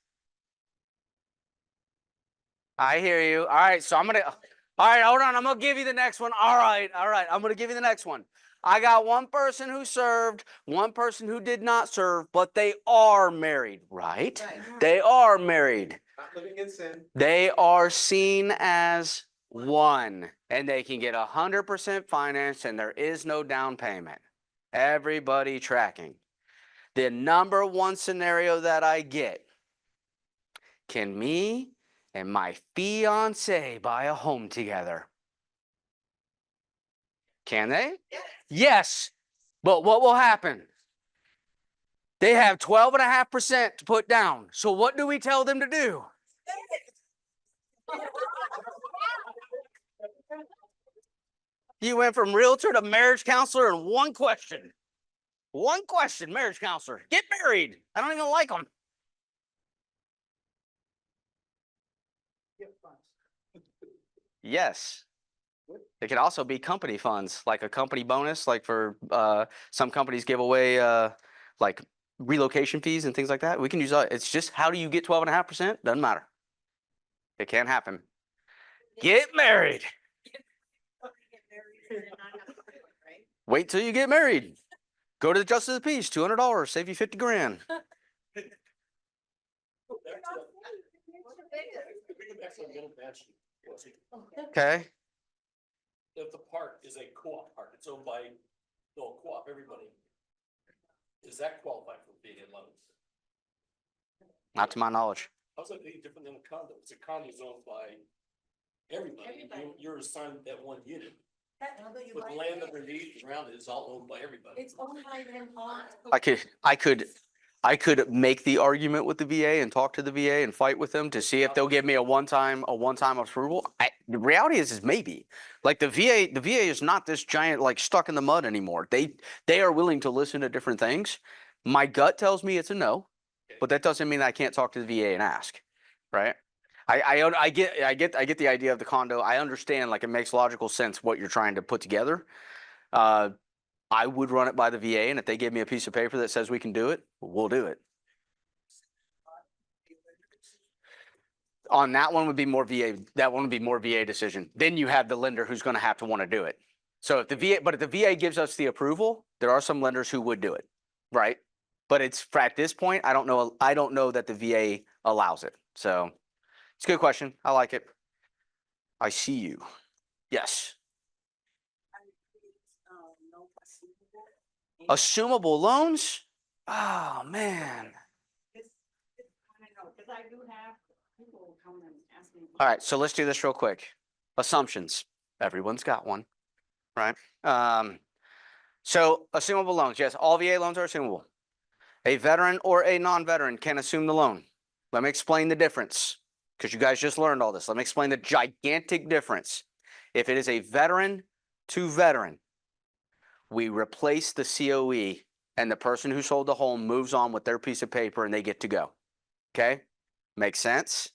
[SPEAKER 1] I hear you. All right. So all right, hold on. I'm going to give you the next one. All right. I'm going to give you the next one. I got one person who served, one person who did not serve, but they are married, right? They are married.
[SPEAKER 6] Not living in sin.
[SPEAKER 1] They are seen as one, and they can get 100% finance, and there is no down payment. Everybody tracking. The number one scenario that I get, can me and my fiance buy a home together? Can they? Yes. But what will happen? They have 12.5% to put down. So what do we tell them to do? You went from realtor to marriage counselor in one question. One question, marriage counselor. Get married. I don't even like them. Yes. It could also be company funds, like a company bonus, like for some companies give away like relocation fees and things like that. We can use that. It's just, how do you get 12.5%? Doesn't matter. It can't happen. Get married. Wait till you get married. Go to the Justice of the Peace, $200, save you 50 grand. Okay.
[SPEAKER 7] If the park is a co-op park, it's owned by the whole co-op, everybody. Does that qualify for being in loans?
[SPEAKER 1] Not to my knowledge.
[SPEAKER 7] How's that any different than a condo? It's a condo is owned by everybody. You're assigned that one unit. With the land underneath, around it is all owned by everybody.
[SPEAKER 5] It's owned by them all.
[SPEAKER 1] I could make the argument with the VA and talk to the VA and fight with them to see if they'll give me a one-time approval. The reality is maybe. Like the VA is not this giant like stuck in the mud anymore. They are willing to listen to different things. My gut tells me it's a no, but that doesn't mean I can't talk to the VA and ask, right? I get the idea of the condo. I understand, like, it makes logical sense what you're trying to put together. I would run it by the VA, and if they give me a piece of paper that says we can do it, we'll do it. On that one would be more VA. That one would be more VA decision. Then you have the lender who's going to have to want to do it. So if the VA gives us the approval, there are some lenders who would do it, right? But it's at this point, I don't know that the VA allows it. So it's a good question. I like it. I see you. Yes. Assumable loans? Oh, man. All right, so let's do this real quick. Assumptions. Everyone's got one, right? So assumable loans. Yes, all VA loans are assumable. A veteran or a non-veteran can assume the loan. Let me explain the difference, because you guys just learned all this. Let me explain the gigantic difference. If it is a veteran to veteran, we replace the COE and the person who sold the home moves on with their piece of paper and they get to go. Okay? Makes sense?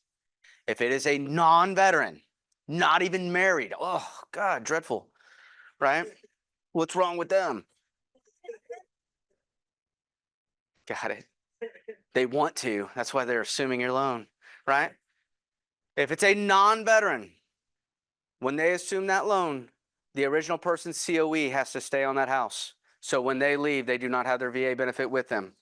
[SPEAKER 1] If it is a non-veteran, not even married, oh God, dreadful, right? What's wrong with them? Got it. They want to. That's why they're assuming your loan, right? If it's a non-veteran, when they assume that loan, the original person's COE has to stay on that house. So when they leave, they do not have their VA benefit with them.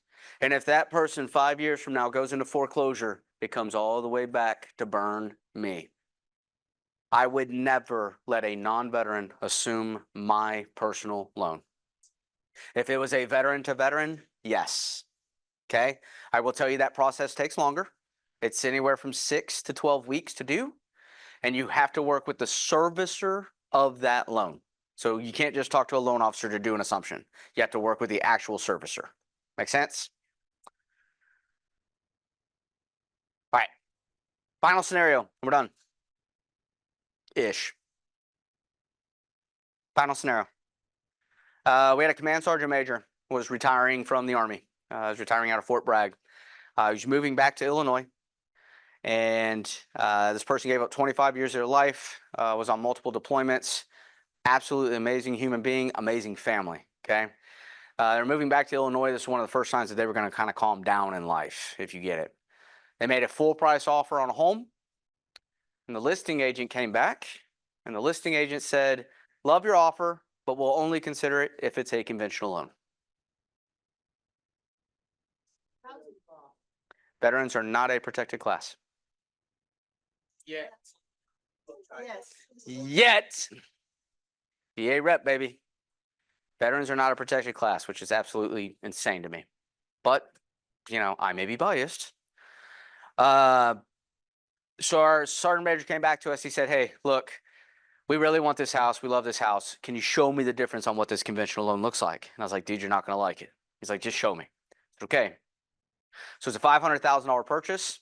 [SPEAKER 1] And if that person 5 years from now goes into foreclosure, it comes all the way back to burn me. I would never let a non-veteran assume my personal loan. If it was a veteran to veteran, yes. Okay. I will tell you that process takes longer. It's anywhere from 6 to 12 weeks to do. And you have to work with the servicer of that loan. So you can't just talk to a loan officer to do an assumption. You have to work with the actual servicer. Make sense? All right. Final scenario. We're done. Ish. Final scenario. We had a command sergeant major was retiring from the Army. Was retiring out of Fort Bragg. He was moving back to Illinois. And this person gave up 25 years of their life, was on multiple deployments. Absolutely amazing human being, amazing family, okay? They're moving back to Illinois. This is one of the first signs that they were going to kind of calm down in life, if you get it. They made a full price offer on a home. And the listing agent came back. And the listing agent said, love your offer, but we'll only consider it if it's a conventional loan. Veterans are not a protected class.
[SPEAKER 2] Yeah.
[SPEAKER 5] Yes.
[SPEAKER 1] Yet. VA rep, baby. Veterans are not a protected class, which is absolutely insane to me. But, you know, I may be biased. So our sergeant major came back to us. He said, hey, look, we really want this house. We love this house. Can you show me the difference on what this conventional loan looks like? And I was like, dude, you're not going to like it. He's like, just show me. I said, okay. So it's a $500,000 purchase.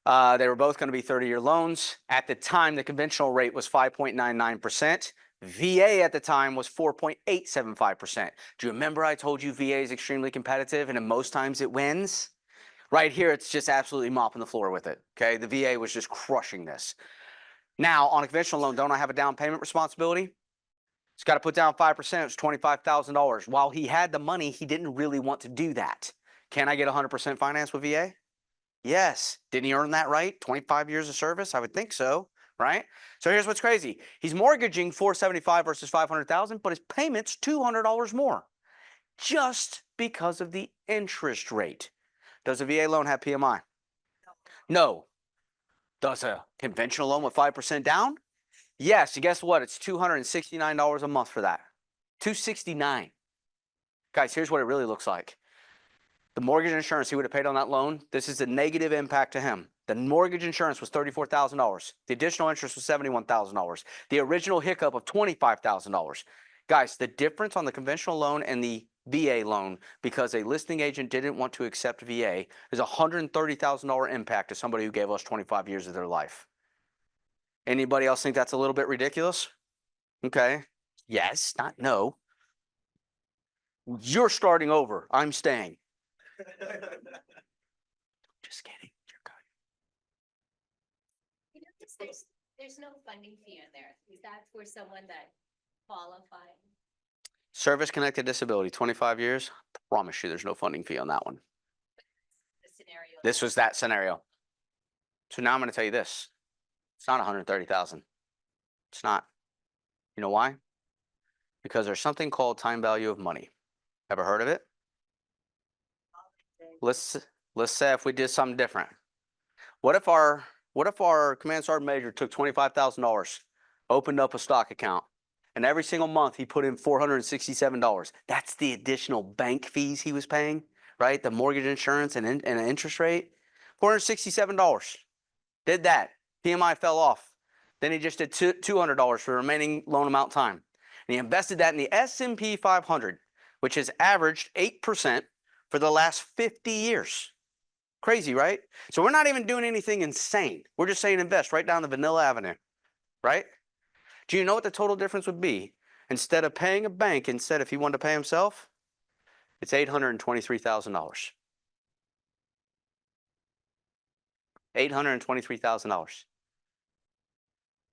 [SPEAKER 1] They were both going to be 30-year loans. At the time, the conventional rate was 5.99%. VA at the time was 4.875%. Do you remember I told you VA is extremely competitive and in most times it wins? Right here, it's just absolutely mopping the floor with it. Okay, the VA was just crushing this. Now, on a conventional loan, don't I have a down payment responsibility? He's got to put down 5%. It's $25,000. While he had the money, he didn't really want to do that. Can I get 100% finance with VA? Yes. Didn't he earn that right? 25 years of service? I would think so, right? So here's what's crazy. He's mortgaging $475,000 versus $500,000, but his payment's $200 more just because of the interest rate. Does a VA loan have PMI? No. Does a conventional loan with 5% down? Yes. And guess what? It's $269 a month for that. $269. Guys, here's what it really looks like. The mortgage insurance he would have paid on that loan, this is a negative impact to him. The mortgage insurance was $34,000. The additional interest was $71,000. The original hiccup of $25,000. Guys, the difference on the conventional loan and the VA loan, because a listing agent didn't want to accept VA, is a $130,000 impact to somebody who gave us 25 years of their life. Anybody else think that's a little bit ridiculous? Okay. Yes, not no. You're starting over. I'm staying. Just kidding. You're good.
[SPEAKER 8] You know, there's no funding fee in there. Is that for someone that qualified?
[SPEAKER 1] Service-connected disability, 25 years. Promise you there's no funding fee on that one.
[SPEAKER 8] The scenario.
[SPEAKER 1] This was that scenario. So now I'm going to tell you this. It's not 130,000. It's not. You know why? Because there's something called time value of money. Ever heard of it? Let's say if we did something different. What if our command sergeant major took $25,000, opened up a stock account, and every single month he put in $467. That's the additional bank fees he was paying, right? The mortgage insurance and an interest rate. $467. Did that. PMI fell off. Then he just did $200 for the remaining loan amount time. And he invested that in the S&P 500, which has averaged 8% for the last 50 years. Crazy, right? So we're not even doing anything insane. We're just saying invest right down the vanilla avenue, right? Do you know what the total difference would be? Instead of paying a bank, instead if he wanted to pay himself, it's $823,000. $823,000.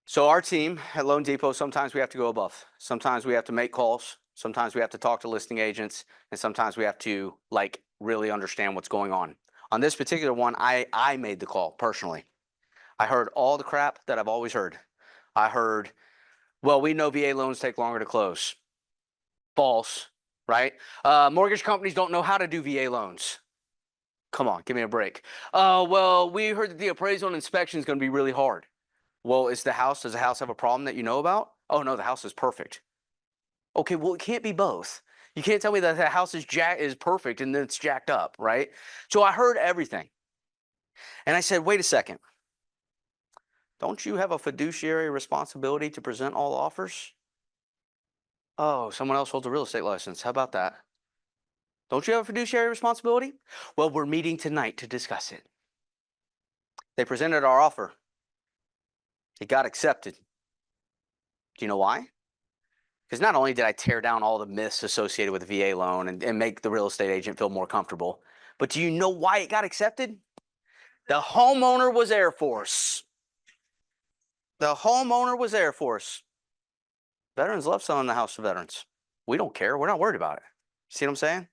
[SPEAKER 1] So our team at Loan Depot, sometimes we have to go above. Sometimes we have to make calls. Sometimes we have to talk to listing agents. And sometimes we have to really understand what's going on. On this particular one, I made the call personally. I heard all the crap that I've always heard. I heard, well, we know VA loans take longer to close. False, right? Mortgage companies don't know how to do VA loans. Come on, give me a break. Well, we heard that the appraisal and inspection is going to be really hard. Well, does the house have a problem that you know about? Oh, no, the house is perfect. Okay, well, it can't be both. You can't tell me that the house is perfect and then it's jacked up, right? So I heard everything. And I said, wait a second. Don't you have a fiduciary responsibility to present all offers? Oh, someone else holds a real estate license. How about that? Don't you have a fiduciary responsibility? Well, we're meeting tonight to discuss it. They presented our offer. It got accepted. Do you know why? Because not only did I tear down all the myths associated with the VA loan and make the real estate agent feel more comfortable, but do you know why it got accepted? The homeowner was Air Force. The homeowner was Air Force. Veterans love selling the house to veterans. We don't care. We're not worried about it. See what I'm saying?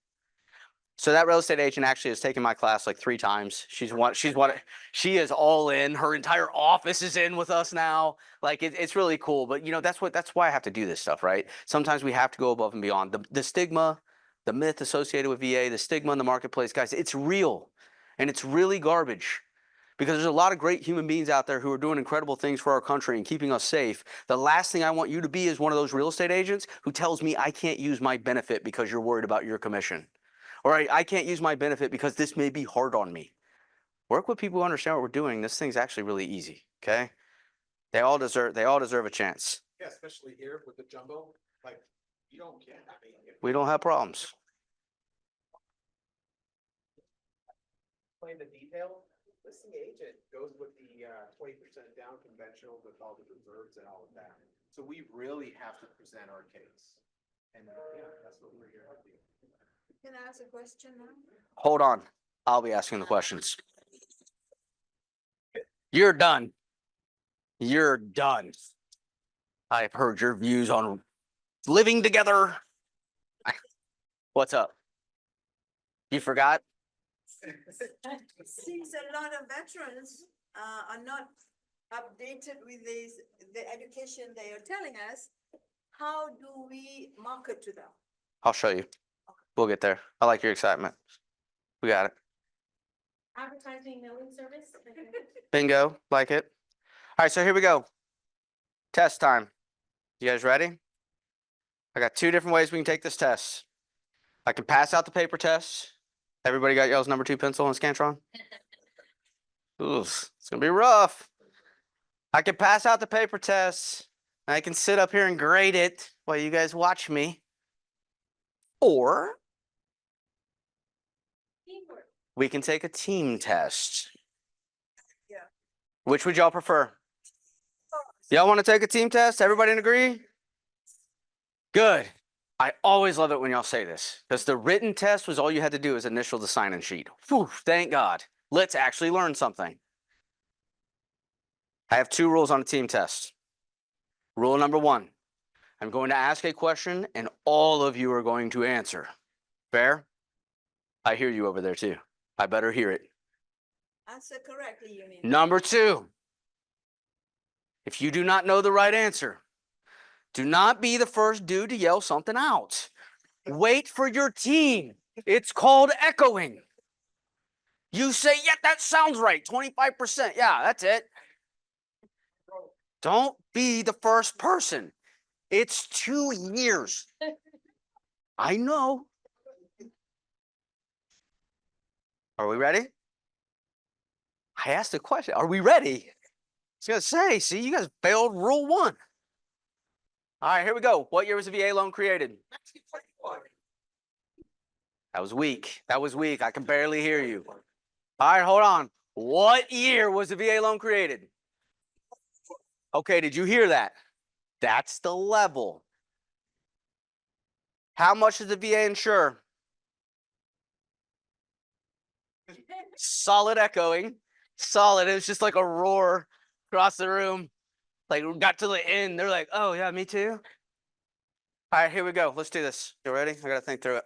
[SPEAKER 1] So that real estate agent actually has taken my class like 3 times. She is all in. Her entire office is in with us now. Like it's really cool. But you know, that's why I have to do this stuff, right? Sometimes we have to go above and beyond. The stigma, the myth associated with VA, the stigma in the marketplace, guys, it's real. And it's really garbage. Because there's a lot of great human beings out there who are doing incredible things for our country and keeping us safe. The last thing I want you to be is one of those real estate agents who tells me I can't use my benefit because you're worried about your commission. Or I can't use my benefit because this may be hard on me. Work with people who understand what we're doing. This thing's actually really easy, okay? They all deserve a chance.
[SPEAKER 6] Yeah, especially here with the jumbo, like, you don't get, I mean.
[SPEAKER 1] We don't have problems.
[SPEAKER 2] Explain the detail. Listing agent goes with the 20% down conventional with all the reserves and all of that. So we really have to present our case. And yeah, that's what we're here to do.
[SPEAKER 4] Can I ask a question now?
[SPEAKER 1] Hold on. I'll be asking the questions. You're done. You're done. I've heard your views on living together. What's up? You forgot?
[SPEAKER 9] Since a lot of veterans are not updated with the education they are telling us, how do we market to them?
[SPEAKER 1] I'll show you. We'll get there. I like your excitement. We got it.
[SPEAKER 5] Advertising mailing service?
[SPEAKER 1] Bingo. Like it. All right, so here we go. Test time. You guys ready? I got 2 different ways we can take this test. I can pass out the paper test. Everybody got y'all's number 2 pencil and Scantron? Ooh, it's gonna be rough. I can pass out the paper test. And I can sit up here and grade it while you guys watch me. Or
[SPEAKER 5] Teamwork.
[SPEAKER 1] we can take a team test.
[SPEAKER 9] Yeah.
[SPEAKER 1] Which would y'all prefer? Y'all want to take a team test? Everybody agree? Good. I always love it when y'all say this, because the written test was all you had to do is initial the sign-in sheet. Whew, thank God. Let's actually learn something. I have 2 rules on a team test. Rule number 1, I'm going to ask a question and all of you are going to answer. Fair? I hear you over there too. I better hear it.
[SPEAKER 9] Answer correctly, you mean?
[SPEAKER 1] Number 2, if you do not know the right answer, do not be the first dude to yell something out. Wait for your team. It's called echoing. You say, yeah, that sounds right. 25%. Yeah, that's it. Don't be the first person. It's 2 years. I know. Are we ready? I asked a question. Are we ready? I was going to say, see, you guys failed rule 1. All right, here we go. What year was the VA loan created? That was weak. That was weak. I can barely hear you. All right, hold on. What year was the VA loan created? Okay, did you hear that? That's the level. How much does the VA insure? Solid echoing. Solid. It was just like a roar across the room. Like we got to the end. They're like, oh yeah, me too. All right, here we go. Let's do this. You ready? I gotta think through it.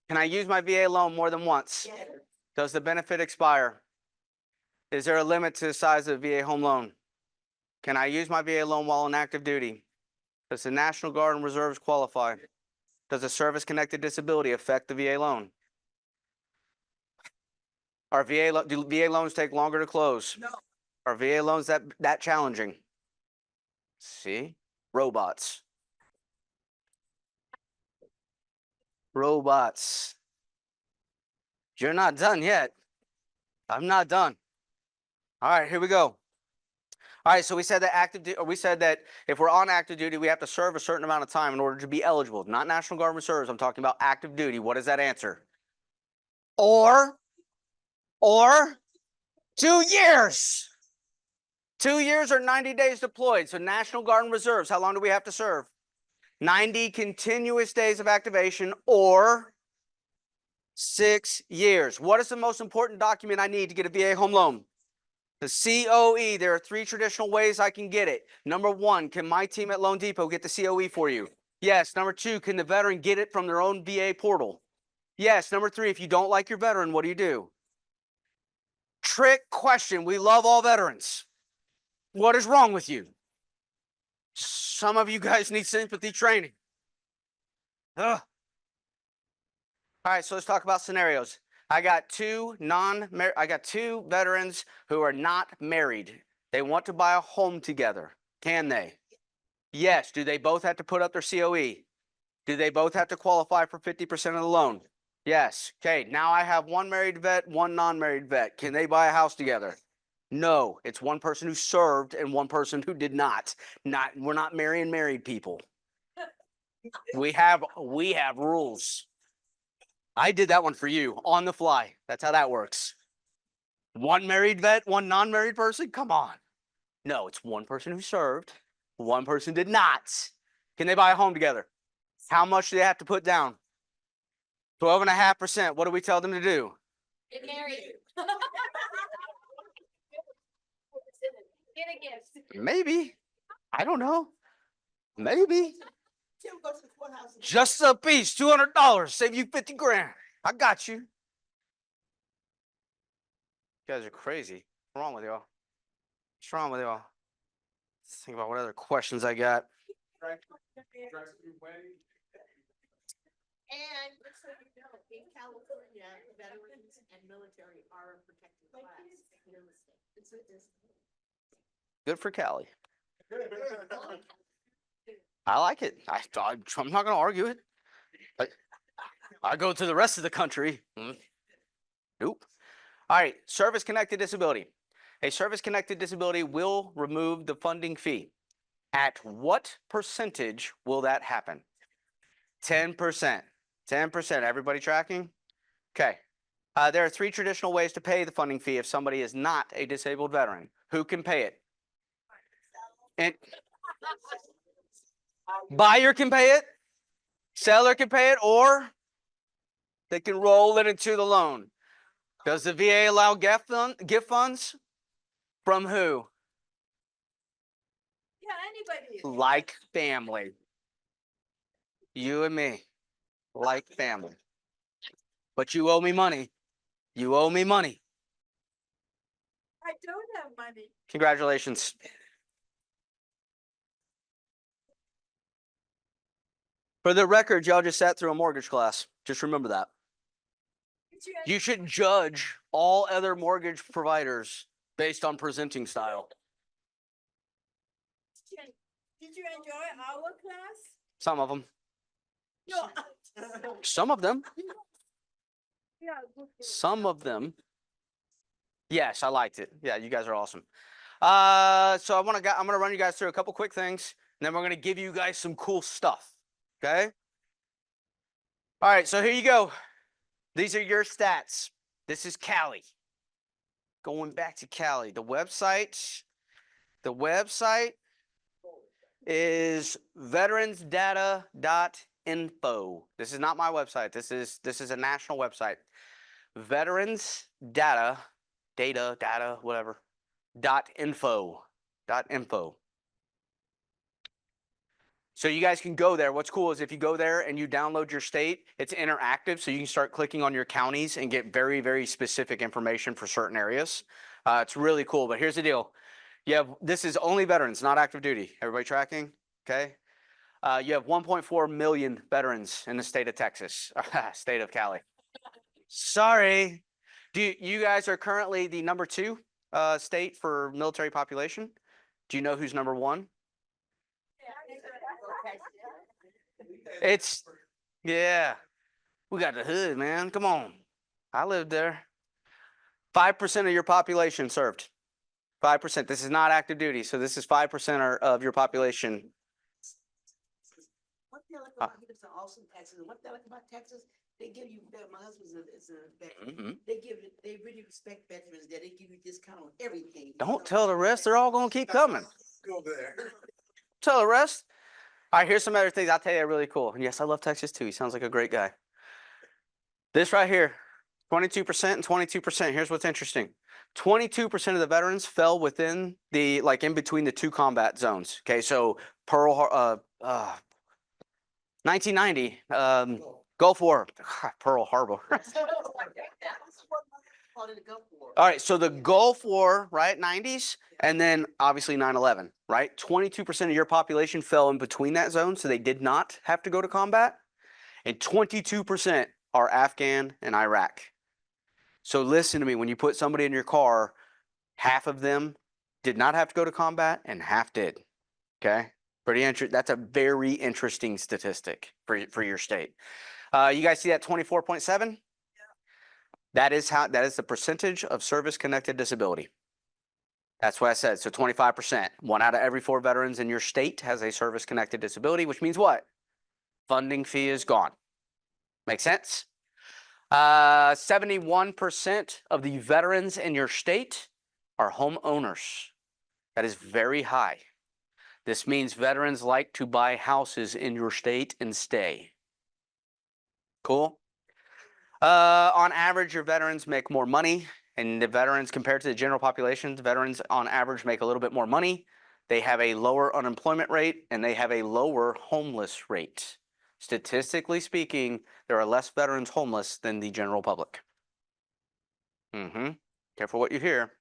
[SPEAKER 1] Can I use my VA loan more than once?
[SPEAKER 9] Yes.
[SPEAKER 1] Does the benefit expire? Is there a limit to the size of the VA home loan? Can I use my VA loan while on active duty? Does the National Guard and Reserves qualify? Does a service-connected disability affect the VA loan? Do VA loans take longer to close?
[SPEAKER 9] No.
[SPEAKER 1] Are VA loans that challenging? See? Robots. Robots. You're not done yet. I'm not done. All right, here we go. All right, so we said that if we're on active duty, we have to serve a certain amount of time in order to be eligible. Not National Guard Reserves. I'm talking about active duty. What is that answer? Or 2 years. 2 years or 90 days deployed. So National Guard and Reserves, how long do we have to serve? 90 continuous days of activation or 6 years. What is the most important document I need to get a VA home loan? The COE. There are 3 traditional ways I can get it. Number 1, can my team at Loan Depot get the COE for you? Yes. Number 2, can the veteran get it from their own VA portal? Yes. Number 3, if you don't like your veteran, what do? Trick question. We love all veterans. What is wrong with you? Some of you guys need sympathy training. Ugh. All right, so let's talk about scenarios. I got two veterans who are not married. They want to buy a home together. Can they? Yes. Do they both have to put up their COE? Do they both have to qualify for 50% of the loan? Yes. Okay, now I have one married vet, one non-married vet. Can they buy a house together? No, it's one person who served and one person who did not. We're not marrying married people. We have rules. I did that one for you on the fly. That's how that works. One married vet, one non-married person? Come on. No, it's one person who served, one person did not. Can they buy a home together? How much do they have to put down? 12.5%. What do we tell them to do?
[SPEAKER 8] Get married. Get a gift.
[SPEAKER 1] Maybe. I don't know. Maybe.
[SPEAKER 9] Tim goes to the courthouse.
[SPEAKER 1] Just a piece, $200, save you 50 grand. I got you. You guys are crazy. What's wrong with y'all? What's wrong with y'all? Let's think about what other questions I got.
[SPEAKER 2] Drive-through wedding.
[SPEAKER 5] And just so you know, in California, veterans and military are a protected class in the state.
[SPEAKER 1] Good for Cali. I like it. I'm not going to argue it. I go to the rest of the country. Nope. All right. Service-connected disability. A service-connected disability will remove the funding fee. At what percentage will that happen? 10%. 10%. Everybody tracking? Okay. There are 3 traditional ways to pay the funding fee if somebody is not a disabled veteran. Who can pay it? And buyer can pay it, seller can pay it, or they can roll it into the loan. Does the VA allow gift funds? From who?
[SPEAKER 9] Yeah, anybody.
[SPEAKER 1] Like family. You and me. Like family. But you owe me money. You owe me money.
[SPEAKER 9] I don't have money.
[SPEAKER 1] Congratulations. For the record, y'all just sat through a mortgage class. Just remember that. You should judge all other mortgage providers based on presenting style.
[SPEAKER 9] Did you enjoy our class?
[SPEAKER 1] Some of them.
[SPEAKER 9] No.
[SPEAKER 1] Some of them.
[SPEAKER 9] Yeah, good.
[SPEAKER 1] Some of them. Yes, I liked it. Yeah, you guys are awesome. So I'm gonna run you guys through a couple quick things, and then we're gonna give you guys some cool stuff. Okay. All right. So here you go. These are your stats. This is Cali. Going back to Cali, the website is veteransdata.info. This is not my website. This is a national website. Veterans data, whatever, .info. So you guys can go there. What's cool is if you go there and you download your state, it's interactive. So you can start clicking on your counties and get very, very specific information for certain areas. It's really cool. But here's the deal. This is only veterans, not active duty. Everybody tracking? Okay. You have 1.4 million veterans in the state of Texas, state of Cali. Sorry. You guys are currently the number 2 state for military population. Do you know who's number 1? Yeah, we got the hood, man. Come on. I lived there. 5% of your population served. 5%. This is not active duty. So this is 5% of your population.
[SPEAKER 10] What they like about Texas, Austin, Texas, and what they like about Texas, They give you, my husband's is a veteran.
[SPEAKER 1] Mhm.
[SPEAKER 10] They really respect veterans there. They give you discount on everything. you
[SPEAKER 1] Don't
[SPEAKER 10] know.
[SPEAKER 1] tell the rest. They're all gonna keep coming.
[SPEAKER 6] Go there.
[SPEAKER 1] Tell the rest. All right, here's some other things I'll tell you are really cool. And yes, I love Texas too. He sounds like a great guy. This right here, 22% and 22%. Here's what's interesting. 22% of the veterans fell within the, like in between the two combat zones. Okay, so 1990, Gulf War, Pearl Harbor.
[SPEAKER 10] Part of the Gulf War.
[SPEAKER 1] All right, so the Gulf War, right, 90s, and then obviously 9/11, right? 22% of your population fell in between that zone, so they did not have to go to combat, and 22% are Afghan and Iraq. So listen to me, when you put somebody in your car, half of them did not have to go to combat and half did. Okay, pretty interesting. That's a very interesting statistic for your state. You guys see that 24.7? That is the percentage of service-connected disability. That's what I said. So 25%. 1 out of every 4 veterans in your state has a service-connected disability, which means what? Funding fee is gone. Make sense? 71% of the veterans in your state are homeowners. That is very high. This means veterans like to buy houses in your state and stay. Cool? On average, your veterans make more money, and the veterans, compared to the general population, the veterans on average make a little bit more money. They have a lower unemployment rate, and they have a lower homeless rate. Statistically speaking, there are less veterans homeless than the general public. Careful what you hear.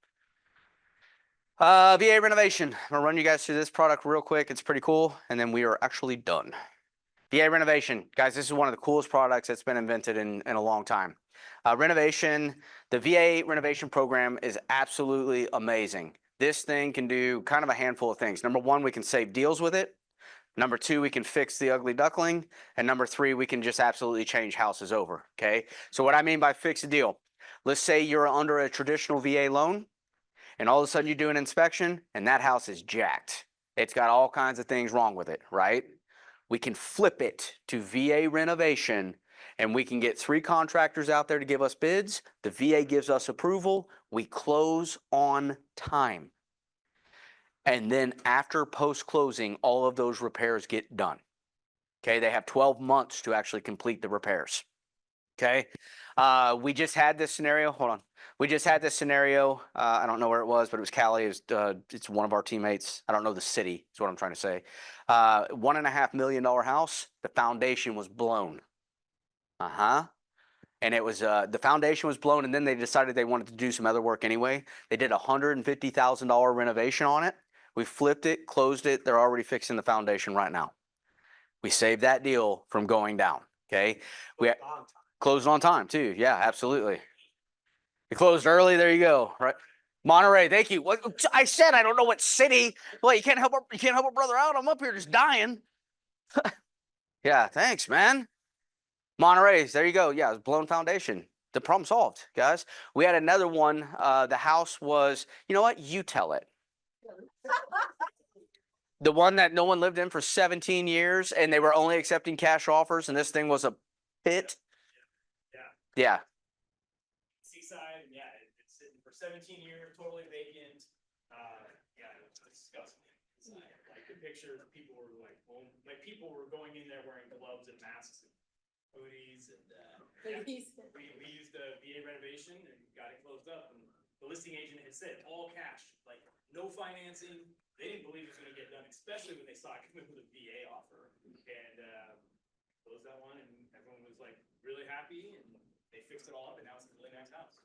[SPEAKER 1] VA renovation. I'm gonna run you guys through this product real quick. It's pretty cool, and then we are actually done. VA renovation. Guys, this is one of the coolest products that's been invented in a long time. Renovation, the VA renovation program is absolutely amazing. This thing can do kind of a handful of things. Number 1, we can save deals with it. Number 2, we can fix the ugly duckling. And number 3, we can just absolutely change houses over, okay? So what I mean by fix a deal, let's say you're under a traditional VA loan, and all of a sudden you do an inspection, and that house is jacked. It's got all kinds of things wrong with it, right? We can flip it to VA renovation, and we can get 3 contractors out there to give us bids. The VA gives us approval. We close on time. And then after post-closing, all of those repairs get done. Okay, they have 12 months to actually complete the repairs. Okay, we just had this scenario. Hold on. We just had this scenario. I don't know where it was, but it was Cali. It's one of our teammates. I don't know the city, is what I'm trying to say. $1.5 million house. The foundation was blown. And it was, the foundation was blown, and then they decided they wanted to do some other work anyway. They did a $150,000 renovation on it. We flipped it, closed it. They're already fixing the foundation right now. We saved that deal from going down. Okay, we closed on time too. Yeah, absolutely. It closed early. There you go. Right, Monterey. Thank you. What I said, I don't know what city. Well, you can't help a brother out. I'm up here just dying. Yeah, thanks, man. Monterey. There you go. Yeah, it was blown foundation. The problem solved, guys. We had another one. The house was. You know what? You tell it. The one that no one lived in for 17 years, and they were only accepting cash offers, and this thing was a pit. Yeah.
[SPEAKER 11] Seaside, and yeah, it's sitting for 17 years, totally vacant. Yeah, it's disgusting. Like the pictures, people were like, well, people were going in there wearing gloves and masks and hoodies, and yeah, we used the VA renovation and got it closed up. And the listing agent had said all cash, like no financing. They didn't believe it was going to get done, especially when they saw it come in with a VA offer. And closed that one, and everyone was like really happy, and they fixed it all up, and now it's a really nice house.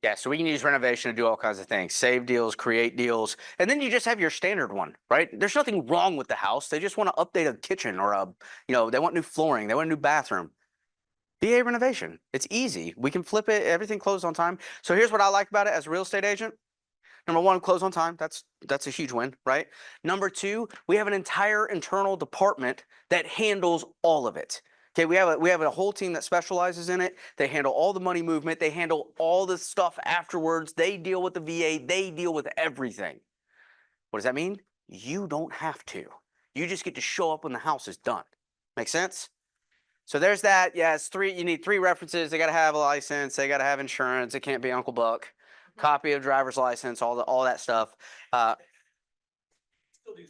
[SPEAKER 1] Yeah, so we can use renovation to do all kinds of things, save deals, create deals, and then you just have your standard one, right? There's nothing wrong with the house. They just want to update a kitchen or they want new flooring, they want a new bathroom. VA renovation, it's easy. We can flip it, everything closed on time. So here's what I like about it as a real estate agent. Number 1, close on time. That's a huge win, right? Number 2, we have an entire internal department that handles all of it. Okay, we have a whole team that specializes in it. They handle all the money movement. They handle all the stuff afterwards. They deal with the VA. They deal with everything. What does that mean? You don't have to. You just get to show up when the house is done. Make sense? So there's that. Yeah, it's three. You need 3 references. They got to have a license. They got to have insurance. It can't be Uncle Buck. Copy of driver's license. All that stuff.
[SPEAKER 11] Still do 0%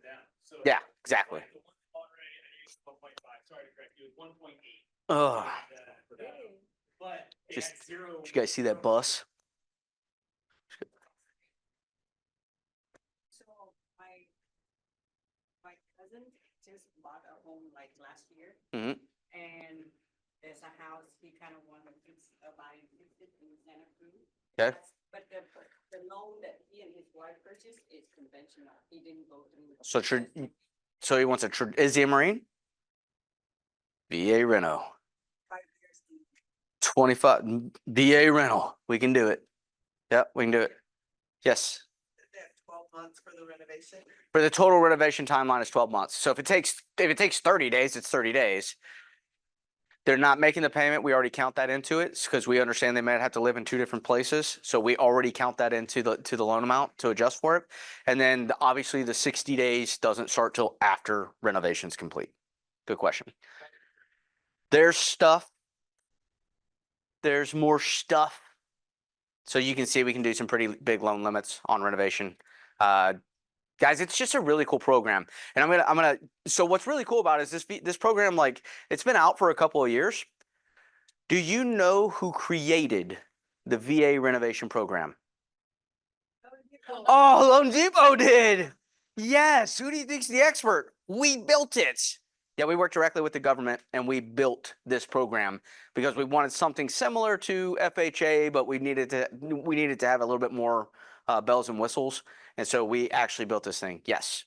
[SPEAKER 11] down, so.
[SPEAKER 1] Yeah, exactly.
[SPEAKER 11] Like the one already, I used 1.5, sorry to correct you, 1.8.
[SPEAKER 1] Ugh.
[SPEAKER 11] But it
[SPEAKER 1] Just-
[SPEAKER 11] had 0.
[SPEAKER 1] Did you guys see that bus?
[SPEAKER 10] So my cousin just bought a home like last year.
[SPEAKER 1] Mhm.
[SPEAKER 10] And there's a house he kind of wanted to fix, buy and fix it in Santa Cruz.
[SPEAKER 1] Okay.
[SPEAKER 10] But the loan that he and his wife purchased is conventional. He didn't go through. the
[SPEAKER 1] So
[SPEAKER 10] process.
[SPEAKER 1] so he wants is he a Marine? VA Reno.
[SPEAKER 10] 5 years.
[SPEAKER 1] 25 VA rental. We can do it. Yep, we can do it. Yes.
[SPEAKER 10] They have 12 months for the renovation.
[SPEAKER 1] For the total renovation timeline is 12 months. So if it takes 30 days, it's 30 days. They're not making the payment. We already count that into it because we understand they might have to live in 2 different places. So we already count that into the loan amount to adjust for it. And then obviously the 60 days doesn't start till after renovation's complete. Good question. There's more stuff. So you can see we can do some pretty big loan limits on renovation. Guys, it's just a really cool program. And I'm gonna, so what's really cool about it is this program, like, it's been out for a couple of years. Do you know who created the VA renovation program? Oh, Loan Depot did. Yes. Who do you think's the expert? We built it. Yeah, we worked directly with the government and we built this program because we wanted something similar to FHA, but we needed to have a little bit more bells and whistles. And so we actually built this thing. Yes.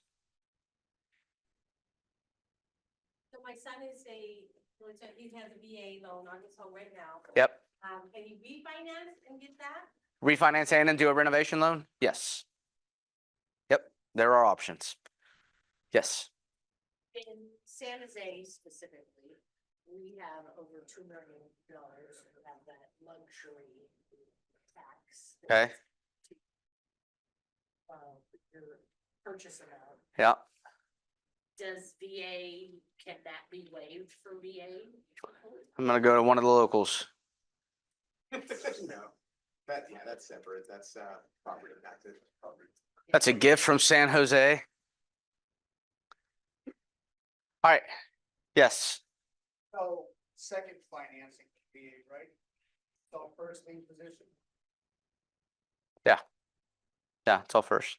[SPEAKER 5] So my son is he has a VA loan on his home right now.
[SPEAKER 1] Yep.
[SPEAKER 5] Can you refinance and get that?
[SPEAKER 1] Refinance and do a renovation loan? Yes. Yep. There are options. Yes.
[SPEAKER 5] In San Jose specifically, we have over $2 million who have that luxury tax.
[SPEAKER 1] Okay.
[SPEAKER 5] Your purchase amount.
[SPEAKER 1] Yeah.
[SPEAKER 5] Does VA, can that be waived for VA?
[SPEAKER 1] I'm going to go to one of the locals.
[SPEAKER 2] No, that's separate, that's, property taxes, property.
[SPEAKER 1] That's a gift from San Jose. All right. Yes.
[SPEAKER 6] So second financing would be, right? So first lien position,
[SPEAKER 1] Yeah, it's all first.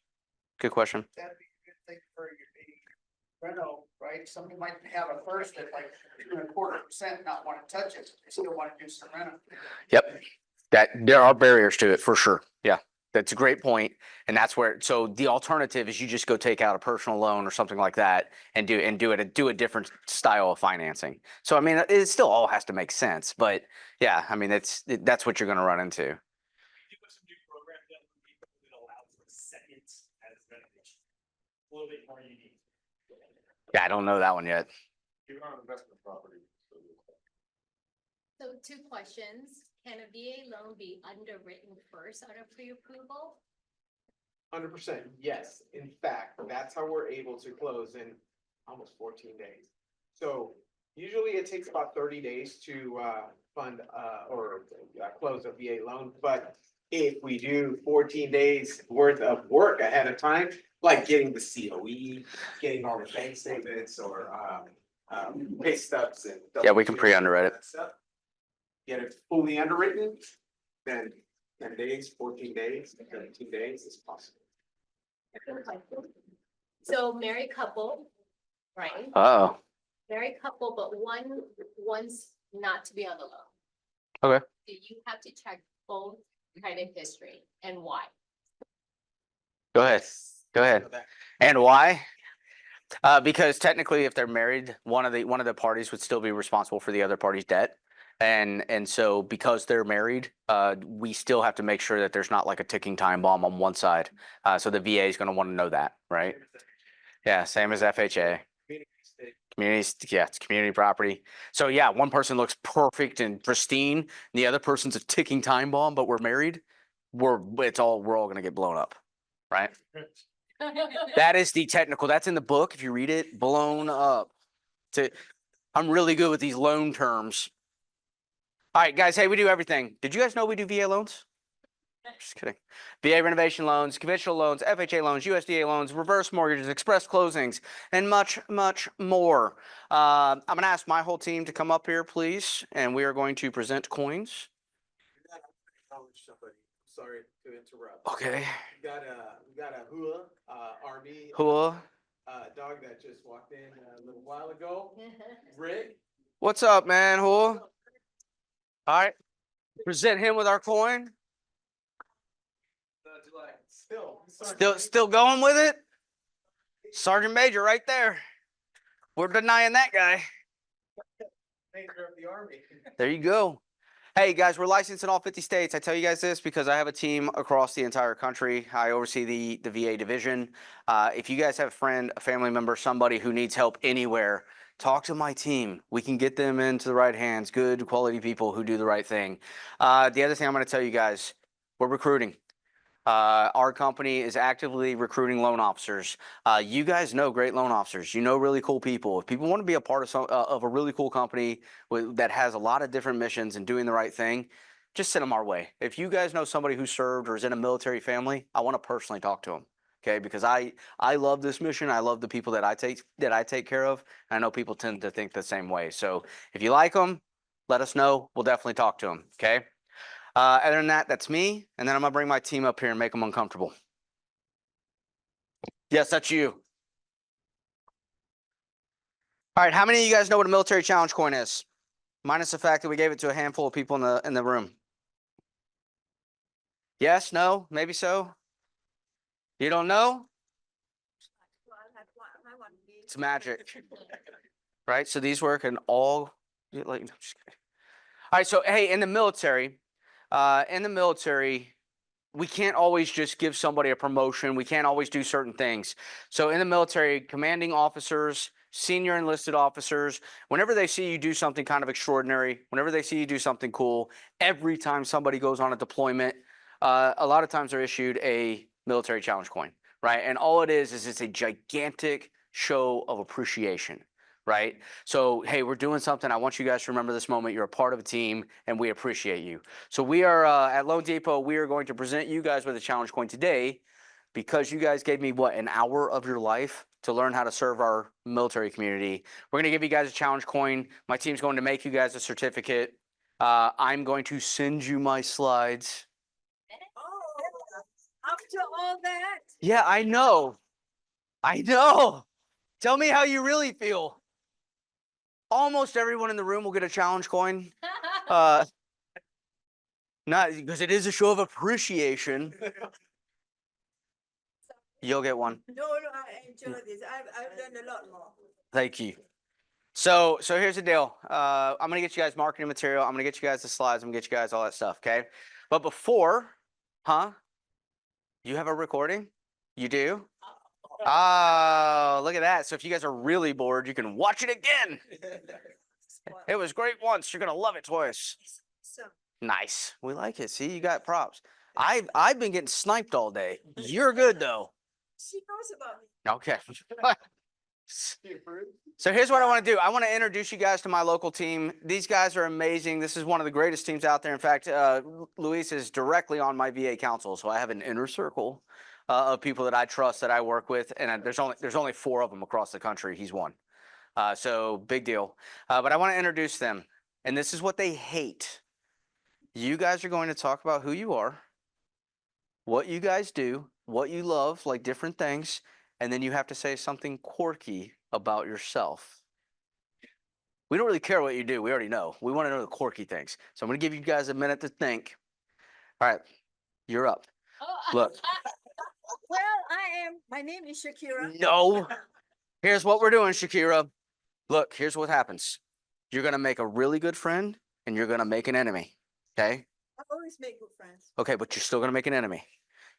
[SPEAKER 1] Good question.
[SPEAKER 6] that'd be a good thing for your reno, right? Somebody might have a first at like 2.25%, not want to touch it, they still want to do some reno.
[SPEAKER 1] Yep. There are barriers to it for sure. Yeah. That's a great point. And that's where, so the alternative is you just go take out a personal loan or something like that and do a different style of financing. So, I mean, it still all has to make sense, but yeah, I mean, that's what you're going to run into.
[SPEAKER 11] We do have some new programs that allow for seconds as renovation. A little bit more unique.
[SPEAKER 1] Yeah, I don't know that one yet.
[SPEAKER 2] You're on investment property.
[SPEAKER 8] So 2 questions. Can a VA loan be underwritten first out of pre-approval?
[SPEAKER 2] 100%, yes. In fact, that's how we're able to close in almost 14 days. So usually it takes about 30 days to fund or close a VA loan. But if we do 14 days worth of work ahead of time, like getting the COE, getting all the bank statements or pay stubs and.
[SPEAKER 1] Yeah, we can pre-underwrite it.
[SPEAKER 2] that stuff, get it fully underwritten, then 10 days, 14 days, 17 days is possible.
[SPEAKER 8] So married couple, right?
[SPEAKER 1] Oh,
[SPEAKER 8] Married couple, but one's not to be on the loan.
[SPEAKER 1] Okay.
[SPEAKER 8] Do you have to check both credit history and why?
[SPEAKER 1] go ahead. Go ahead. And why? Because technically, if they're married, one of the parties would still be responsible for the other party's debt. And so because they're married, we still have to make sure that there's not like a ticking time bomb on one side. So the VA is going to want to know that, right? Yeah, same as FHA. Communities, yeah, it's community property. So yeah, one person looks perfect and pristine, and the other person's a ticking time bomb, but we're married. We're all going to get blown up, right? That is the technical. That's in the book. If you read it, blown up. I'm really good with these loan terms. All right, guys. Hey, we do everything. Did you guys know we do VA loans? Just kidding. VA renovation loans, conventional loans, FHA loans, USDA loans, reverse mortgages, express closings, and much, much more. I'm going to ask my whole team to come up here, please, and we are going to present coins.
[SPEAKER 6] Somebody, sorry to interrupt.
[SPEAKER 1] Okay.
[SPEAKER 6] We got a Hua, Army.
[SPEAKER 1] Hua.
[SPEAKER 6] Dog that just walked in a little while ago. Rick.
[SPEAKER 1] What's up, man? Hua. All right. Present him with our coin. Still going with it? Sergeant Major right there. We're denying that guy.
[SPEAKER 6] Major of the Army.
[SPEAKER 1] There you go. Hey guys, we're licensed in all 50 states. I tell you guys this because I have a team across the entire country. I oversee the VA division. If you guys have a friend, a family member, somebody who needs help anywhere, talk to my team. We can get them into the right hands. Good quality people who do the right thing. The other thing I'm going to tell you guys, we're recruiting. Our company is actively recruiting loan officers. You guys know great loan officers. You know really cool people. If people want to be a part of a really cool company that has a lot of different missions and doing the right thing, just send them our way. If you guys know somebody who served or is in a military family, I want to personally talk to them. Okay, because I love this mission. I love the people that I take care of. And I know people tend to think the same way. So if you like them, let us know. We'll definitely talk to them. Okay. Other than that, that's me. And then I'm going to bring my team up here and make them uncomfortable. Yes, that's you. All right. How many of you guys know what a military challenge coin is? Minus the fact that we gave it to a handful of people in the room. Yes, no, maybe so. You don't know? It's magic. Right? So these work in all, like, no, just kidding. All right. So, hey, in the military, we can't always just give somebody a promotion. We can't always do certain things. So in the military, commanding officers, senior enlisted officers, whenever they see you do something kind of extraordinary, whenever they see you do something cool, every time somebody goes on a deployment, a lot of times they're issued a military challenge coin, right? And all it is it's a gigantic show of appreciation. Right? So, hey, we're doing something. I want you guys to remember this moment. You're a part of a team and we appreciate you. So we are at Loan Depot. We are going to present you guys with a challenge coin today because you guys gave me an hour of your life to learn how to serve our military community. We're going to give you guys a challenge coin. My team's going to make you guys a certificate. I'm going to send you my slides.
[SPEAKER 9] Oh, after all that.
[SPEAKER 1] Yeah, I know. Tell me how you really feel. Almost everyone in the room will get a challenge coin. Not because it is a show of appreciation. You'll get one.
[SPEAKER 9] No, I enjoy this. I've learned a lot more.
[SPEAKER 1] Thank you. So here's the deal. I'm gonna get you guys marketing material. I'm gonna get you guys the slides. I'm gonna get you guys all that stuff. Okay. But before, you have a recording? You do? Oh, look at that. So if you guys are really bored, you can watch it again. It was great once. You're going to love it twice.
[SPEAKER 9] So,
[SPEAKER 1] Nice. We like it. See, you got props. I've been getting sniped all day. You're good, though.
[SPEAKER 9] she knows about me.
[SPEAKER 1] Okay. So here's what I want to do. I want to introduce you guys to my local team. These guys are amazing. This is one of the greatest teams out there. In fact, Luis is directly on my VA council, so I have an inner circle of people that I trust, that I work with, and there's only 4 of them across the country. He's one, so big deal. But I want to introduce them, and this is what they hate. You guys are going to talk about who you are, what you guys do, what you love, like different things, and then you have to say something quirky about yourself. We don't really care what you do. We already know. We want to know the quirky things. So I'm going to give you guys a minute to think. All right, you're up. Look.
[SPEAKER 9] Well, my name is Shakira.
[SPEAKER 1] No. Here's what we're doing, Shakira. Look, here's what happens. You're going to make a really good friend and you're going to make an enemy. Okay?
[SPEAKER 9] I always make good friends.
[SPEAKER 1] Okay, but you're still going to make an enemy.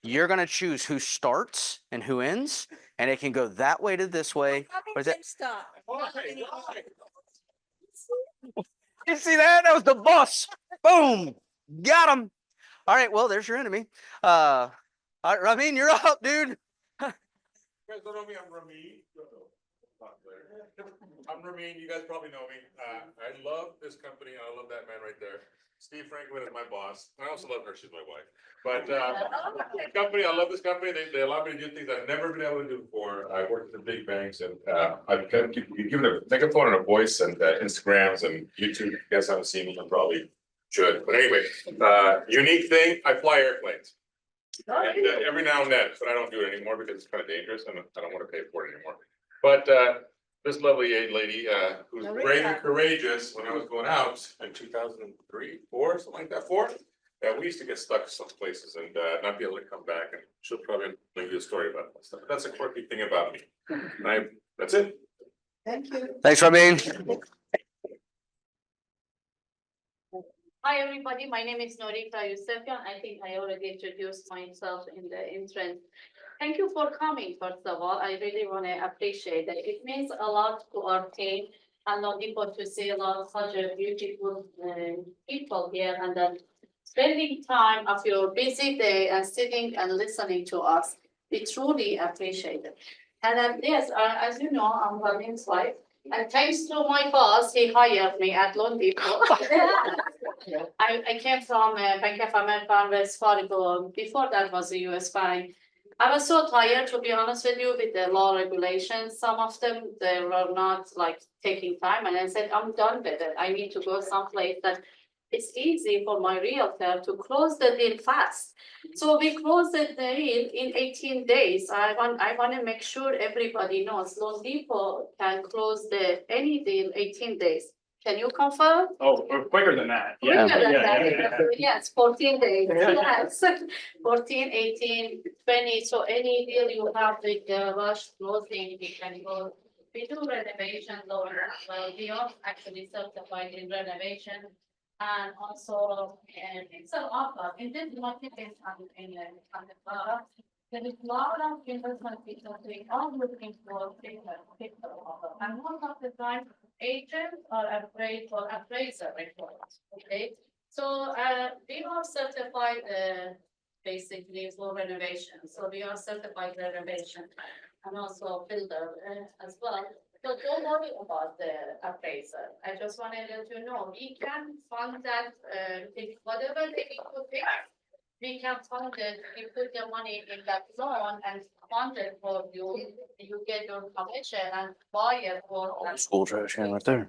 [SPEAKER 1] You're going to choose who starts and who ends, and it can go that way to this way. Or that.
[SPEAKER 9] Start.
[SPEAKER 1] You see that? That was the boss. Boom. Got him. All right, well, there's your enemy. All right, Ramin, you're up, dude.
[SPEAKER 6] You guys don't know me, I'm Rami.
[SPEAKER 12] I'm Ramin, you guys probably know me. I love this company, I love that man right there. Steve Franklin is my boss. I also love her, she's my wife. But, company, I love this company. They allow me to do things I've never been able to do before. I worked at the big banks and, I've given a megaphone and a voice and, Instagrams and YouTube. If you guys haven't seen me, you probably should. But anyway, unique thing, I fly airplanes. And every now and then, but I don't do it anymore because it's kind of dangerous and I don't want to pay for it anymore. But this lovely lady, who's brave and courageous, when I was going out in 2003, 4, something like that, 4. We used to get stuck some places and not be able to come back, and she'll probably make you a story about that stuff. That's a quirky thing about me. And that's it.
[SPEAKER 9] Thank you.
[SPEAKER 1] Thanks, Ramin.
[SPEAKER 13] Hi, everybody. My name is Norika Yusefian. I think I already introduced myself in the entrance. Thank you for coming, first of all. I really want to appreciate it. It means a lot to our team and not people to see a lot of such a beautiful people here and then spending time of your busy day and sitting and listening to us. We truly appreciate it. And then, yes, as you know, I'm Ramin's wife. And thanks to my boss, he hired me at Loan Depot. I came from Bank of America, Wells Fargo. Before that was a US bank. I was so tired, to be honest with you, with the law regulations. Some of them, they were not like taking time. And I said, I'm done with it. I need to go someplace that it's easy for my realtor to close the deal fast. So we closed the deal in 18 days. I want to make sure everybody knows Loan Depot can close any deal 18 days. Can you confirm?
[SPEAKER 11] Oh, or quicker than that.
[SPEAKER 13] Quicker than that. Yes, 14 days. Yes, 14, 18, 20. So any deal you have with the rush closing, we can go. We do renovation loan as well. We are actually certified in renovation. And also, it's an offer. In this market, in the product, there is a lot of investment people they are looking for paper offer. And most of the time, agents are afraid for appraiser reports. Okay, so we are certified basically for renovation. So we are certified renovation and also builder as well. So don't worry about the appraiser. I just wanted to let you know, we can fund that, if whatever they need to pay, we can fund it, we put the money in that loan and fund it for you. You get your commission and buy it for.
[SPEAKER 1] Old school trash can right there.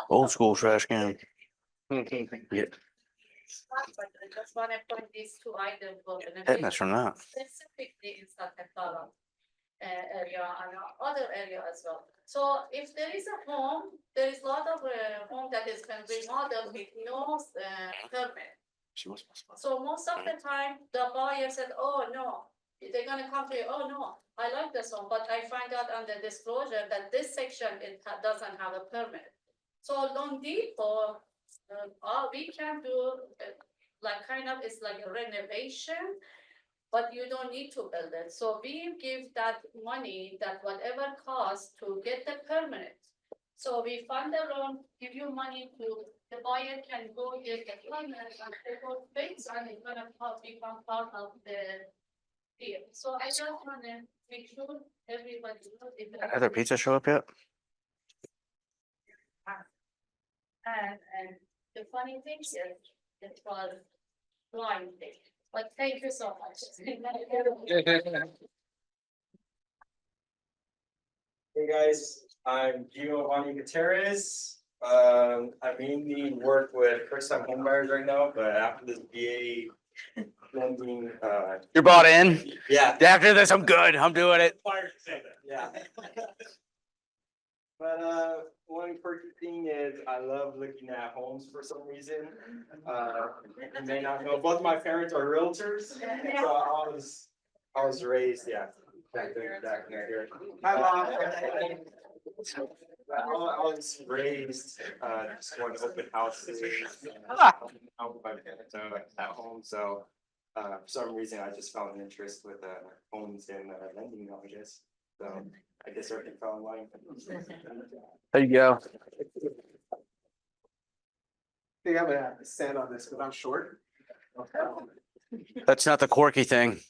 [SPEAKER 1] Old school trash can. Yeah.
[SPEAKER 13] But I just want to point these 2 items for
[SPEAKER 1] Tetanus from that.
[SPEAKER 13] specifically in Santa Clara area and other area as well. So if there is a home, there is a lot of home that is been remodeled with no permit. So most of the time, the buyer said, oh, no, they're gonna come to you, oh, no, I like this one, but I find out under disclosure that this section, doesn't have a permit. So Loan Depot, we can do, like kind of, it's like a renovation, but you don't need to build it. So we give that money, that whatever cost to get the permit. So we fund the loan, give you money to, the buyer can go get the permit and they go fix and it's gonna become part of the deal. So I just wanna make sure everybody knows. If
[SPEAKER 1] Did other pizza show up yet?
[SPEAKER 13] And the funny thing is, it was blind thing. But thank you so much.
[SPEAKER 14] Hey guys, I'm Giovanni Gutierrez. I mainly work with first-time homebuyers right now, but after this BA lending,
[SPEAKER 1] You're bought in?
[SPEAKER 14] yeah,
[SPEAKER 1] After this, I'm good. I'm doing it.
[SPEAKER 14] yeah. But one quirky thing is I love looking at homes for some reason. You may not know, both my parents are realtors, so I was raised, yeah. Back there. Hi, Mom. I was raised just going to open houses. Out with my parents at home, so for some reason I just found an interest with homes and lending, I guess. So I guess everything fell in line.
[SPEAKER 1] There you go.
[SPEAKER 2] I think I'm gonna have to stand on this because I'm short.
[SPEAKER 1] That's not the quirky thing.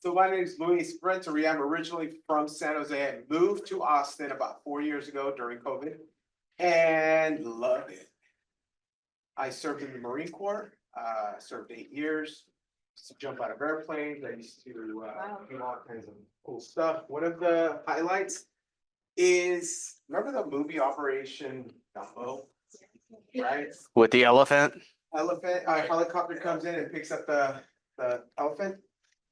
[SPEAKER 2] So my name is Luis Renteria. I'm originally from San Jose. I moved to Austin about 4 years ago during COVID and loved it. I served in the Marine Corps, served 8 years. Used to jump out of airplanes. I used to do all kinds of cool stuff. One of the highlights is, remember the movie Operation Dumbo? Right?
[SPEAKER 1] With the elephant?
[SPEAKER 2] Elephant, a helicopter comes in and picks up the elephant.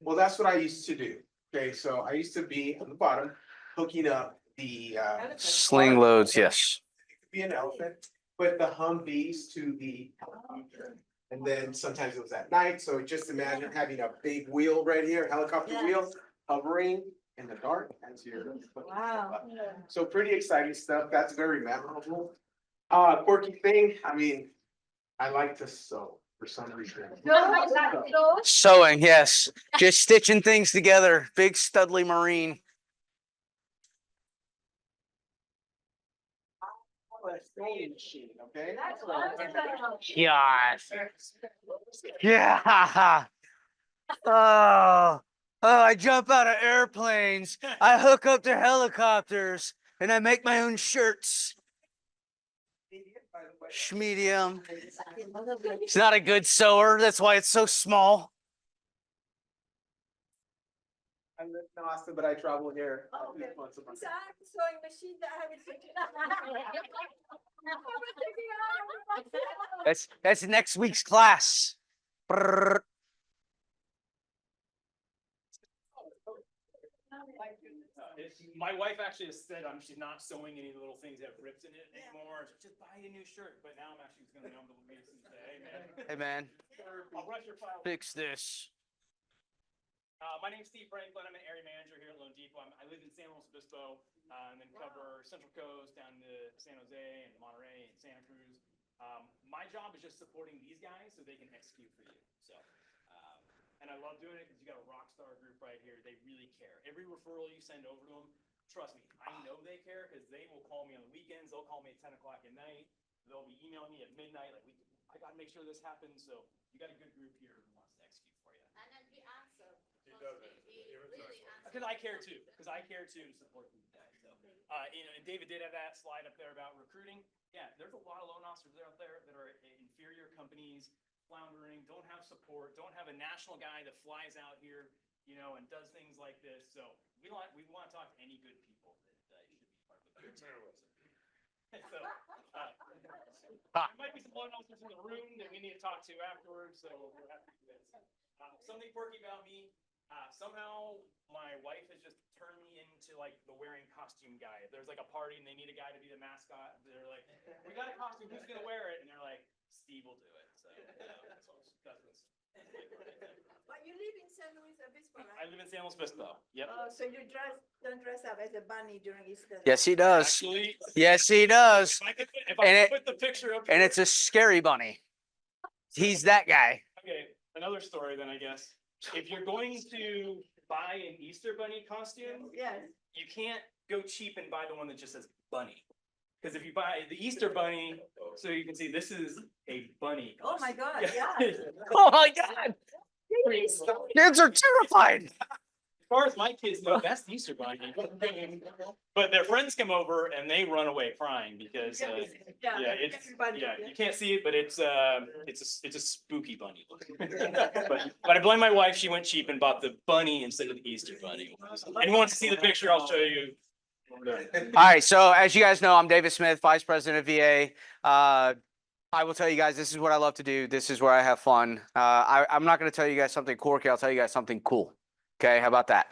[SPEAKER 2] Well, that's what I used to do. Okay, so I used to be on the bottom hooking up the
[SPEAKER 1] Sling loads, yes.
[SPEAKER 2] it could be an elephant, but the Humvees to the helicopter. And then sometimes it was at night, so just imagine having a big wheel right here, helicopter wheel, hovering in the dark as you're.
[SPEAKER 9] Wow.
[SPEAKER 2] So pretty exciting stuff. That's very memorable. Quirky thing, I mean, I like to sew for some reason.
[SPEAKER 1] Sewing, yes. Just stitching things together. Big Studley Marine.
[SPEAKER 2] Sewing machine, okay?
[SPEAKER 1] Gosh. Yeah. Oh, I jump out of airplanes. I hook up to helicopters and I make my own shirts. Medium. It's not a good sewer. That's why it's so small.
[SPEAKER 2] I live in Austin, but I travel here.
[SPEAKER 9] Okay.
[SPEAKER 2] Once a month.
[SPEAKER 9] So I have a sewing machine that I haven't taken out.
[SPEAKER 1] That's next week's class. Brrr.
[SPEAKER 11] My wife actually has said she's not sewing any little things that have rips in it anymore. Just buy a new shirt. But now I'm actually just gonna go to Luis and say, hey man.
[SPEAKER 1] Hey man,
[SPEAKER 11] I'll rush your file.
[SPEAKER 1] fix this.
[SPEAKER 11] My name's Steve Franklin. I'm an area manager here at Lone Depot. I live in San Luis Obispo, and then cover Central Coast down to San Jose and Monterey and Santa Cruz. My job is just supporting these guys so they can execute for you. So, and I love doing it because you got a rock star group right here. They really care. Every referral you send over to them, trust me, I know they care because they will call me on the weekends. They'll call me at 10 o'clock at night. They'll be emailing me at midnight. Like, I got to make sure this happens. So you got a good group here who wants to execute for you.
[SPEAKER 5] And then he answered.
[SPEAKER 12] He does it.
[SPEAKER 11] Because I care too. Because I care too to support these guys. So, and David did have that slide up there about recruiting. Yeah, there's a lot of loan officers out there that are inferior companies, floundering, don't have support, don't have a national guy that flies out here, you know, and does things like this. So we want to talk to any good people that should be part of the group. So, there might be some loan officers in the room that we need to talk to afterwards. So we're happy to do this. Something quirky about me. Somehow my wife has just turned me into like the wearing costume guy. If there's like a party and they need a guy to be the mascot, they're like, we got a costume, who's gonna wear it? And they're like, Steve will do it. So that's what's.
[SPEAKER 9] But you live in San Luis Obispo,
[SPEAKER 11] I
[SPEAKER 9] right?
[SPEAKER 11] live in San Luis Obispo. Yep.
[SPEAKER 9] Oh, so you don't dress up as a bunny during Easter?
[SPEAKER 1] Yes, he does.
[SPEAKER 11] Actually,
[SPEAKER 1] Yes, he does.
[SPEAKER 11] if
[SPEAKER 1] And
[SPEAKER 11] I
[SPEAKER 1] it-
[SPEAKER 11] could put the picture up.
[SPEAKER 1] And
[SPEAKER 11] here-
[SPEAKER 1] it's a scary bunny. He's that guy.
[SPEAKER 11] Okay, another story then, I guess. If you're going to buy an Easter bunny costume,
[SPEAKER 9] Yes.
[SPEAKER 11] you can't go cheap and buy the one that just says bunny. Because if you buy the Easter bunny, so you can see this is a bunny.
[SPEAKER 9] Oh my God,
[SPEAKER 11] costume.
[SPEAKER 9] yeah.
[SPEAKER 1] Oh my God. Kids are terrified.
[SPEAKER 11] As far as my kids know, that's the Easter bunny. But their friends come over and they run away crying because, yeah, it's, yeah, you can't see it, but it's a spooky bunny. But I blame my wife. She went cheap and bought the bunny instead of the Easter bunny. Anyone wants to see the picture? I'll show you.
[SPEAKER 1] All right. So as you guys know, I'm David Smith, Vice President of VA. I will tell you guys, this is what I love to do. This is where I have fun. I'm not going to tell you guys something quirky. I'll tell you guys something cool. Okay. How about that?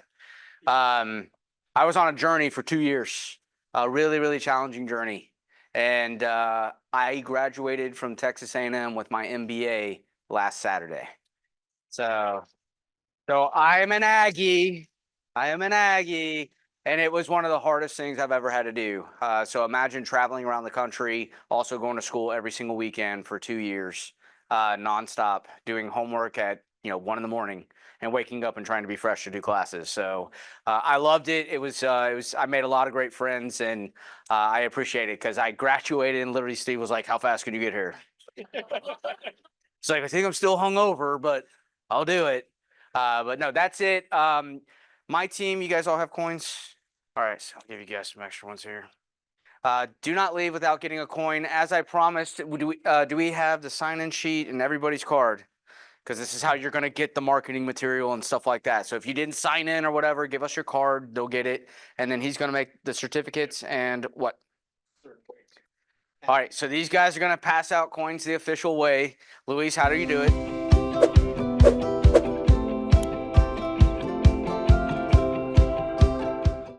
[SPEAKER 1] I was on a journey for 2 years, a really, really challenging journey. And I graduated from Texas A&M with my MBA last Saturday. So I'm an Aggie. I am an Aggie. And it was one of the hardest things I've ever had to do. So imagine traveling around the country, also going to school every single weekend for 2 years, nonstop, doing homework at 1 a.m. and waking up and trying to be fresh to do classes. So I loved it. I made a lot of great friends, and I appreciate it because I graduated and literally Steve was like, "How fast can you get here?" It's like, I think I'm still hungover, but I'll do it. But no, that's it. My team, you guys all have coins? All right, so I'll give you guys some extra ones here. Do not leave without getting a coin. As I promised, do we have the sign-in sheet and everybody's card? Because this is how you're going to get the marketing material and stuff like that. So if you didn't sign in or whatever, give us your card. They'll get it. And then he's going to make the certificates and what? All right, so these guys are going to pass out coins the official way. Luis, how do you do it?